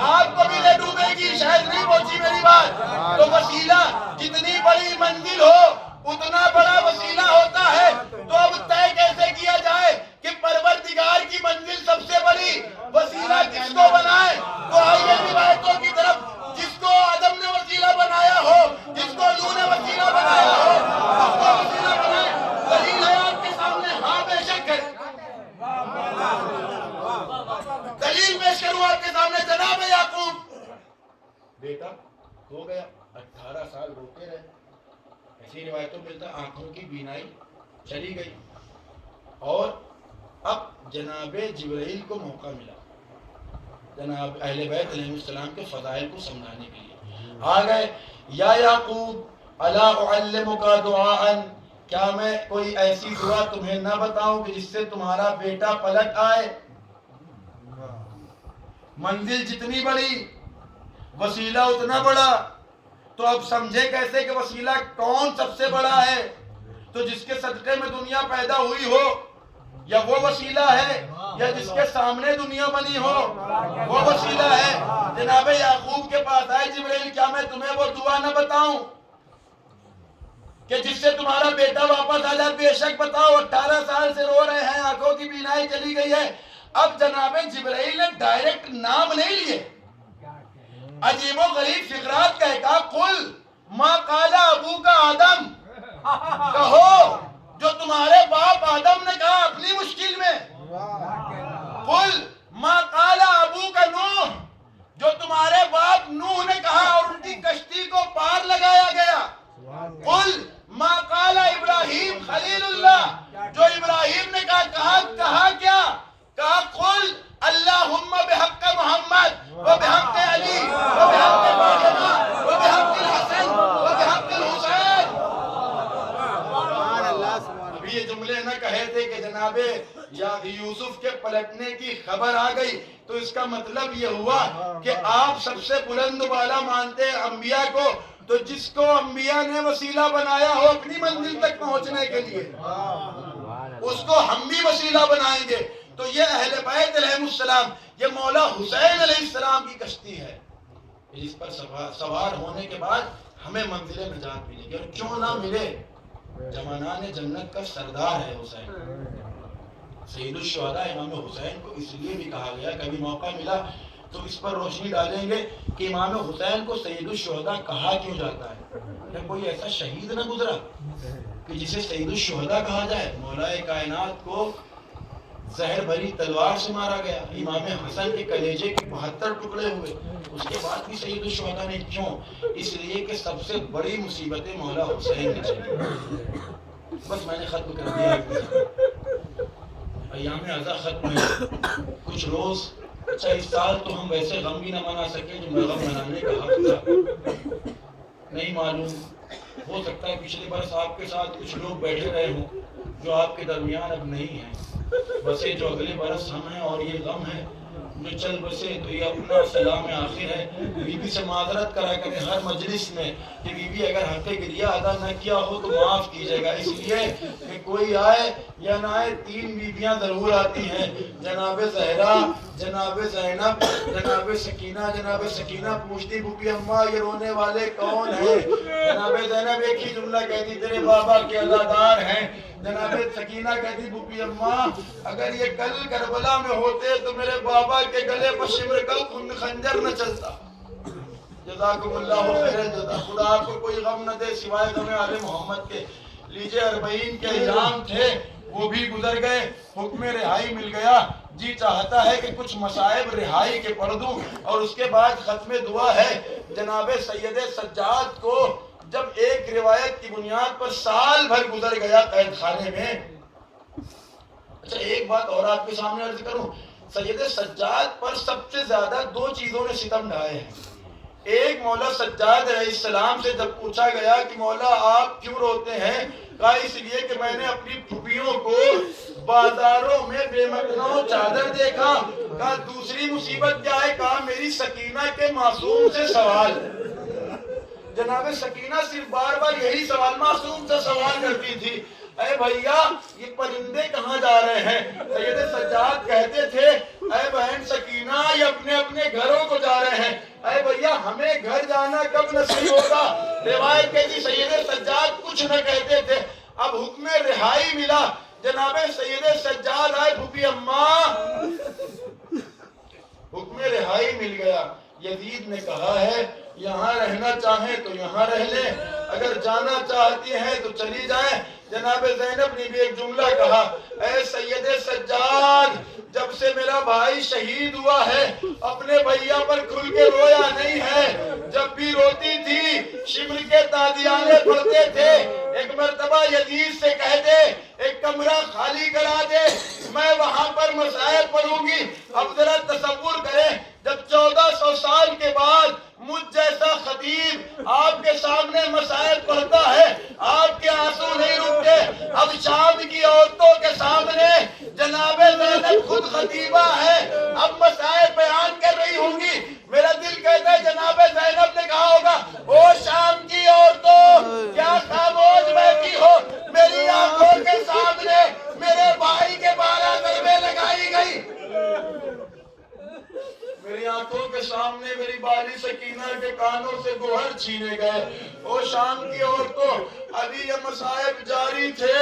آپ کو بھی لے ڈوبے گی، شاید نہیں پہنچی میری بات۔ تو وسیلہ جتنی بڑی منزل ہو اتنا بڑا وسیلہ ہوتا ہے، تو اب طے کیسے کیا جائے کہ پروردگار کی منزل سب سے بڑی، وسیلہ کس کو بنائے؟ تو آئیے روایتوں کی طرف، جس کو آدم نے وسیلہ بنایا ہو، جس کو نوح نے وسیلہ بنایا ہو، اس کو وسیلہ بنائے۔ دلیل ہے آپ کے سامنے، ہاں بے شک ہے، دلیل پیش کروں آپ کے سامنے، جناب یعقوب بیٹا ہو گیا 18 سال روتے رہے، ایسی روایتوں ملتا آنکھوں کی بینائی چلی گئی، اور اب جناب جبرائیل کو موقع ملا جناب اہل بیت علیہ السلام کے فضائل کو سمجھانے کے لیے۔ آ گئے، یا یعقوب الا اعلمک دعاء، کیا میں کوئی ایسی دعا تمہیں نہ بتاؤں کہ جس سے تمہارا بیٹا پلٹ آئے؟ منزل جتنی بڑی وسیلہ اتنا بڑا، تو اب سمجھے کیسے کہ وسیلہ کون سب سے بڑا ہے؟ تو جس کے صدقے میں دنیا پیدا ہوئی ہو، یا وہ وسیلہ ہے، یا جس کے سامنے دنیا بنی ہو وہ وسیلہ ہے۔ جناب یعقوب کے پاس آئے جبرائیل، کیا میں تمہیں وہ دعا نہ بتاؤں کہ جس سے تمہارا بیٹا واپس آ جائے؟ بے شک بتاؤ، 18 سال سے رو رہے ہیں، آنکھوں کی بینائی چلی گئی ہے۔ اب جناب جبرائیل نے ڈائریکٹ نام نہیں لیے، عجیب و غریب فقرات کہا، قل ما قال ابوک آدم، کہو جو تمہارے باپ آدم نے کہا اپنی مشکل میں، قل ما قال ابوک نوح، جو تمہارے باپ نوح نے کہا اور ان کی کشتی کو پار لگایا گیا، قل ما قال ابراہیم خلیل اللہ، جو ابراہیم نے کہا کیا؟ کہا قل اللہم بحق محمد و بحق علی و بحق فاطمہ و بحق الحسن و بحق الحسین۔ ابھی یہ جملے نہ کہے تھے کہ جناب یوسف کے پلٹنے کی خبر آ گئی، تو اس کا مطلب یہ ہوا کہ آپ سب سے بلند بالا مانتے ہیں انبیاء کو، تو جس کو انبیاء نے وسیلہ بنایا ہو اپنی منزل تک پہنچنے کے لیے، اس کو ہم بھی وسیلہ بنائیں گے۔ تو یہ اہل بیت علیہ السلام، یہ مولا حسین علیہ السلام کی کشتی ہے، اس پر سوار ہونے کے بعد ہمیں منزل نجات ملے گی، اور کیوں نہ ملے، جوانان جنت کا سردار ہے حسین، سید الشہداء امام حسین کو اس لیے بھی کہا گیا، کبھی موقع ملا تو اس پر روشنی ڈالیں گے کہ امام حسین کو سید الشہداء کہا کیوں جاتا ہے۔ کیا کوئی ایسا شہید نہ گزرا کہ جسے سید الشہداء کہا جائے؟ مولا کائنات کو زہر بھری تلوار سے مارا گیا، امام حسن کے کلیجے کے 72 ٹکڑے ہوئے، اس کے بعد بھی سید الشہداء نے کیوں؟ اس لیے کہ سب سے بڑی مصیبتیں مولا حسین نے چلی۔ بس میں نے ختم کر دیا، ایام عزا ختم ہے، کچھ روز، اچھا اس سال تو ہم ویسے غم بھی نہ منا سکے جو غم منانے کا حق تھا، نہیں معلوم، ہو سکتا ہے پچھلے برس آپ کے ساتھ کچھ لوگ بیٹھے رہے ہوں جو آپ کے درمیان اب نہیں ہیں، بسے جو اگلے برس ہم ہیں، اور یہ غم ہے جو چل بسے، تو یہ اپنا سلام آخر ہے۔ بی بی سے معذرت کرا کریں ہر مجلس میں کہ بی بی اگر حق گریہ ادا نہ کیا ہو تو معاف کیجیے گا، اس لیے کہ کوئی آئے یا نہ آئے 3 بیویاں ضرور آتی ہیں، جناب زہرا، جناب زینب، جناب سکینہ پوچھتی بوبی اماں یہ رونے والے کون ہیں؟ جناب زینب ایک ہی جملہ کہتی تیرے بابا کے عزادار ہیں۔ جناب سکینہ کہتی بوبی اماں اگر یہ کل کربلا میں ہوتے تو میرے بابا کے گلے پر شمر کا خنجر نہ چلتا۔ جزاکم اللہ خیر الجزا، خدا آپ کو کوئی غم نہ دے سوائے غم آل محمد کے۔ لیجئے 40 کے ایام تھے وہ بھی گزر گئے، حکم رہائی مل گیا، جی چاہتا ہے کہ کچھ مصائب رہائی کے پڑھ دوں، اور اس کے بعد ختم دعا ہے۔ جناب سید سجاد کو جب ایک روایت کی بنیاد پر سال بھر گزر گیا قید خانے میں، اچھا ایک بات اور آپ کے سامنے عرض کروں، سید سجاد پر سب سے زیادہ دو چیزوں نے ستم ڈھائے ہیں. ایک مولا سجاد علیہ السلام سے جب پوچھا گیا کہ مولا آپ کیوں روتے ہیں، کہا اس لیے کہ میں نے اپنی پھوپھیوں کو بازاروں میں بے مقناؤ چادر دیکھا. کہا دوسری مصیبت کیا ہے، کہا میری سکینہ کے معصوم سے سوال. جناب سکینہ صرف بار بار یہی سوال معصوم سے سوال کرتی تھی، اے بھیا یہ پرندے کہاں جا رہے ہیں؟ سید سجاد کہتے تھے اے بہن سکینہ یہ اپنے اپنے گھروں کو جا رہے ہیں. اے بھیا ہمیں گھر جانا کب نصیب ہوگا؟ روایت کہتی سید سجاد کچھ نہ کہتے تھے. اب حکم رہائی ملا، جناب سید سجاد آئے، پھوپھی اماں حکم رہائی مل گیا. یزید نے کہا ہے یہاں رہنا چاہیں تو یہاں رہ لیں، اگر جانا چاہتی ہیں تو چلی جائیں. جناب زینب نے بھی ایک جملہ کہا، اے سید سجاد جب سے میرا بھائی شہید ہوا ہے اپنے بھیا پر کھل کے رویا نہیں ہے. جب بھی روتی تھی شمر کے تادیانے پڑھتے تھے. ایک مرتبہ یزید سے کہہ دے ایک کمرہ خالی کرا دے، میں وہاں پر مسائل پڑھوں گی. اب ذرا تصور کریں جب 1400 سال کے بعد مجھ جیسا خطیب آپ کے سامنے مسائل پڑھتا ہے، آپ کے آنسو نہیں رکتے. اب شام کی عورتوں کے سامنے جناب زینب خود خطیبہ ہے، اب مسائل بیان کر رہی ہوں گی. میرا دل کہتا ہے جناب زینب نے کہا ہوگا او شام کی عورتوں کیا خاموش بیٹھی ہو، میری آنکھوں کے سامنے میرے بھائی کے 12 ضربیں لگائی گئی، میری آنکھوں کے سامنے میری بالی سکینہ کے کانوں سے گوہر چھینے گئے. او شام کی عورتوں ابھی یہ مصائب جاری تھے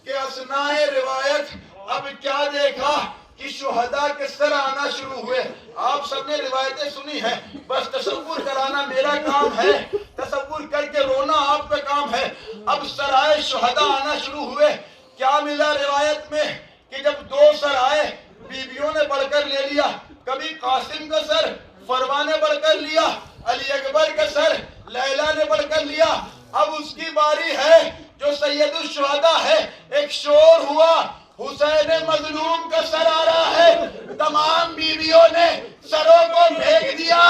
کہ اثناء روایت اب کیا دیکھا کہ شہداء کے سر آنا شروع ہوئے. آپ سب نے روایتیں سنی ہیں، بس تصور کرانا میرا کام ہے، تصور کر کے رونا آپ کا کام ہے. اب سرائے شہداء آنا شروع ہوئے. کیا ملا روایت میں کہ جب 2 سر آئے بیویوں نے بڑھ کر لے لیا، کبھی قاسم کا سر فروا نے بڑھ کر لیا، علی اکبر کا سر لیلا نے بڑھ کر لیا. اب اس کی باری ہے جو سید الشہداء ہے. ایک شور ہوا حسین مظلوم کا سر آ رہا ہے. تمام بیویوں نے سروں کو پھینک دیا،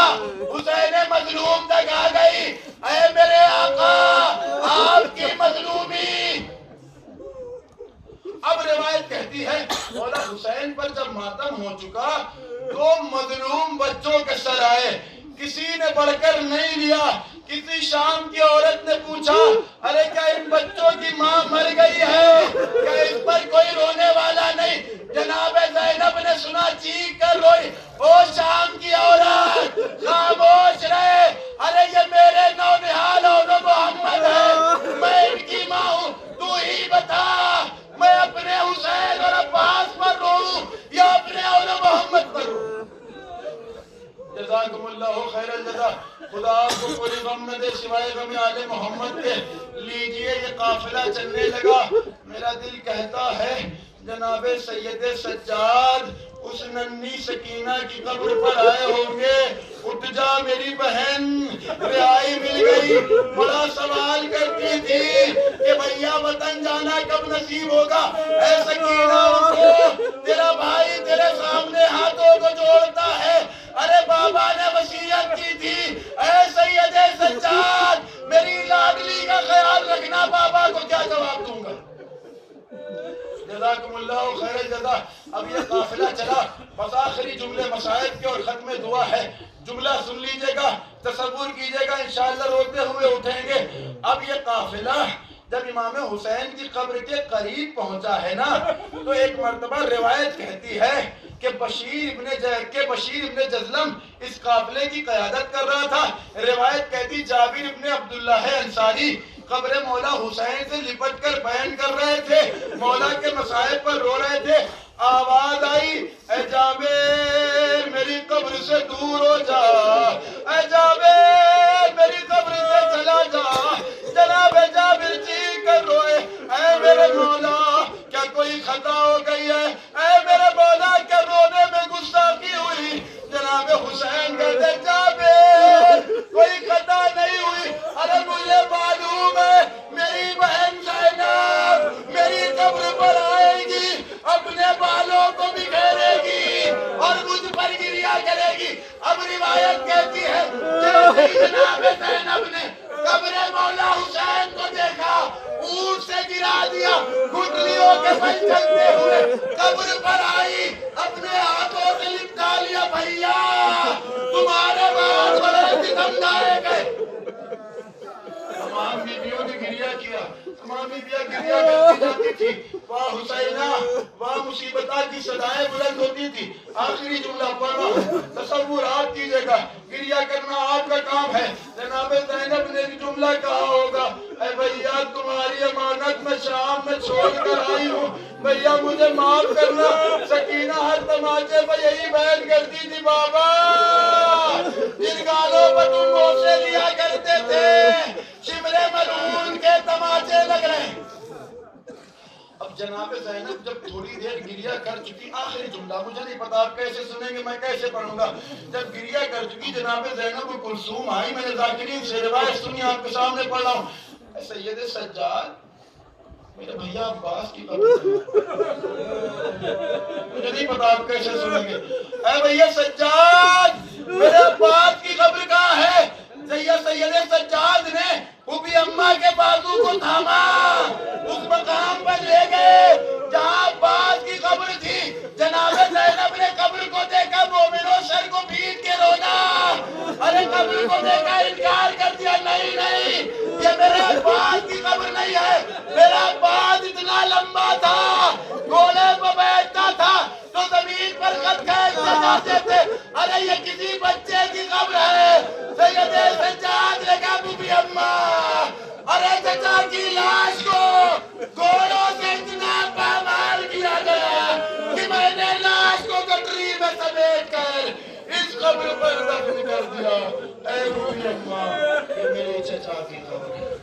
حسین مظلوم تک آ گئی. اے میرے آقا آپ کی مظلومی. اب روایت کہتی ہے مولا حسین پر جب ماتم ہو چکا 2 مظلوم بچوں کے سر آئے، کسی نے بڑھ کر نہیں لیا. کسی شام کی عورت نے پوچھا ارے کیا ان بچوں کی ماں مر گئی ہے، کیا اس پر کوئی رونے والا نہیں؟ جناب زینب نے سنا چیخ کر روئی، او شام کی عورت خاموش رہے، ارے یہ میرے نونہال اولو محمد ہے، میں ان کی ماں ہوں، تو ہی بتا میں اپنے حسین اور عباس پر روؤں یا اپنے اولو محمد پر روؤں؟ جزاکم اللہ خیر الجزا. خدا آپ کو کوئی غم نہ دے سوائے غم آل محمد کے. لیجئے یہ قافلہ چلنے لگا. میرا دل کہتا ہے جناب سید سجاد اس ننھی سکینہ کی قبر پر آئے ہوں گے. اٹھ جا میری بہن، رہائی مل گئی. بڑا سوال کرتی تھی کہ بھیا وطن جانا کب نصیب ہوگا. اے سکینہ اٹھو، تیرا بھائی تیرے سامنے ہاتھوں کو جوڑتا ہے. ارے بابا نے وصیت کی تھی اے سید سجاد میری لاڈلی کا خیال رکھنا. بابا کو کیا جواب دوں گا؟ جزاکم اللہ خیر الجزا. اب یہ قافلہ چلا، بس آخری جملے مسائل کے اور ختم دعا ہے. جملہ سن لیجئے گا، تصور کیجئے گا، انشاءاللہ روتے ہوئے اٹھیں گے. اب یہ قافلہ جب امام حسین کی قبر کے قریب پہنچا ہے نا تو ایک مرتبہ روایت کہتی ہے کہ بشیر ابن جزلم اس قافلے کی قیادت کر رہا تھا. روایت کہتی جابر ابن عبداللہ انصاری قبر مولا حسین سے لپٹ کر بیان کر رہے تھے، مولا کے مسائل پر رو رہے تھے. آواز آئی اے جابر میری قبر سے دور ہو جا، اے جابر میری قبر سے چلا جا. جناب جابر چیخ کر روئے اے میرے مولا کیا کوئی خطا ہو گئی ہے، اے میرے مولا کیا رونے میں گستاخی ہوئی. جناب حسین کہتے جابر کوئی خطا نہیں ہوئی. ارے مجھے معلوم ہے میری بہن زینب میری قبر پر آئے گی، اپنے بالوں کو بکھیرے گی نہیں جناب زینب نے قبر مولا حسین کو دیکھا، اونٹ سے گرا دیا، گھٹنیوں کے بل چلتے ہوئے قبر پر آئی، اپنے ہاتھوں سے لپٹا لیا، بھیا تمہارے بعد بڑے ستم ڈالے گئے۔ تمام بیویوں نے گریہ کیا، تمام بیویاں گریہ کرتی جاتی تھی، واہ حسینہ، واہ مصیبتہ کی صدائیں بلند ہوتی تھی۔ آخری جملہ پڑھا، تصورات کیجئے گا، گریہ کرنا آپ کا کام ہے۔ جناب زینب نے ایک جملہ کہا ہوگا، اے بھیا تمہاری امانت میں شام میں چھوڑ کر آئی ہوں، بھیا مجھے معاف کرنا۔ سکینہ ہر تماچے پر یہی بیان کرتی تھی، بابا جن گالوں پر تم بوسے لیا کرتے تھے شمر ملعون کے تماچے لگ رہے ہیں۔ اب جناب زینب جب تھوڑی دیر گریہ کر چکی، آخری جملہ مجھے نہیں پتا آپ کیسے سنیں گے، میں کیسے پڑھوں گا، جب گریہ کر چکی جناب زینب و کلثوم آئی، میں نے ذاکرین سے روایت سنی، آپ کے سامنے پڑھ رہا ہوں۔ اے سید سجاد، میرے بھیا عباس کی قبر مجھے نہیں پتا آپ کیسے سنیں گے، اے بھیا سجاد میرے عباس کی قبر کہاں ہے؟ سید سجاد نے پھوپھی اماں کے بازو کو تھاما، اس مقام پر لے گئے جہاں عباس کی قبر تھی۔ جناب زینب نے قبر کو دیکھا، مومنوں سر کو پیٹ کے رونا، ارے قبر کو دیکھا انکار کر دیا، نہیں نہیں یہ میرے عباس کی قبر نہیں ہے، میرا عباس اتنا لمبا تھا، گھوڑے پر بیٹھتا تھا تو زمین پر خط کھینچتے جاتے تھے، ارے یہ کسی بچے کی قبر ہے۔ سید سجاد نے کہا بی اماں، ارے چچا کی لاش کو گھوڑوں سے اتنا پامال کیا گیا کہ میں نے لاش کو گٹری میں سمیٹ کر اس قبر پر دفن کر دیا۔ اے بی اماں، یہ میرے چچا کی قبر ہے۔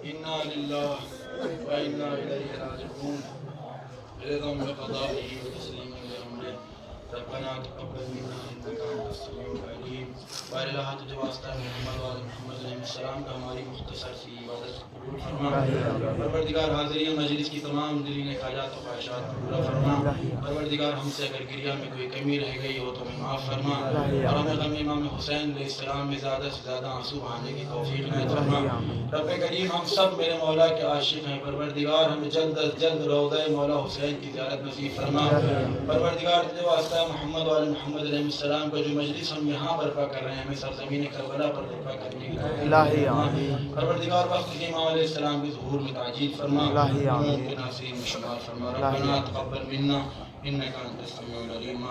انا للہ و انا الیہ راجعون، رضا بقضائہ و تسلیما لامرہ، ربنا تقبل منا انک انت السمیع العلیم۔ بار الہ تجھے واسطہ محمد و آل محمد علیہ السلام کا ہماری مختصر سی عبادت قبول فرما۔ پروردگار حاضرین مجلس کی تمام دلین حاجات و خواہشات پورا فرما۔ پروردگار ہم سے اگر گریہ میں کوئی کمی رہ گئی ہو تو ہمیں معاف فرما، اور ہمیں غم امام حسین علیہ السلام میں زیادہ سے زیادہ آنسو بہانے کی توفیق عنایت فرما۔ رب کریم ہم سب میرے مولا کے عاشق ہیں، پروردگار ہمیں جلد از جلد روضہ مولا حسین کی زیارت نصیب فرما۔ پروردگار تجھے واسطہ محمد و آل محمد علیہ السلام کا جو مجلس ہم یہاں برپا کر رہے ہیں ہمیں سرزمین کربلا پر برپا کرنے کی توفیق الہی فرما۔ آمین۔ پروردگار وقت کے امام علیہ السلام کے ظہور میں تعجیل فرما، الہی آمین۔ امور کے ناصرین میں شمار فرما۔ ربنا تقبل منا انک انت السمیع العلیم۔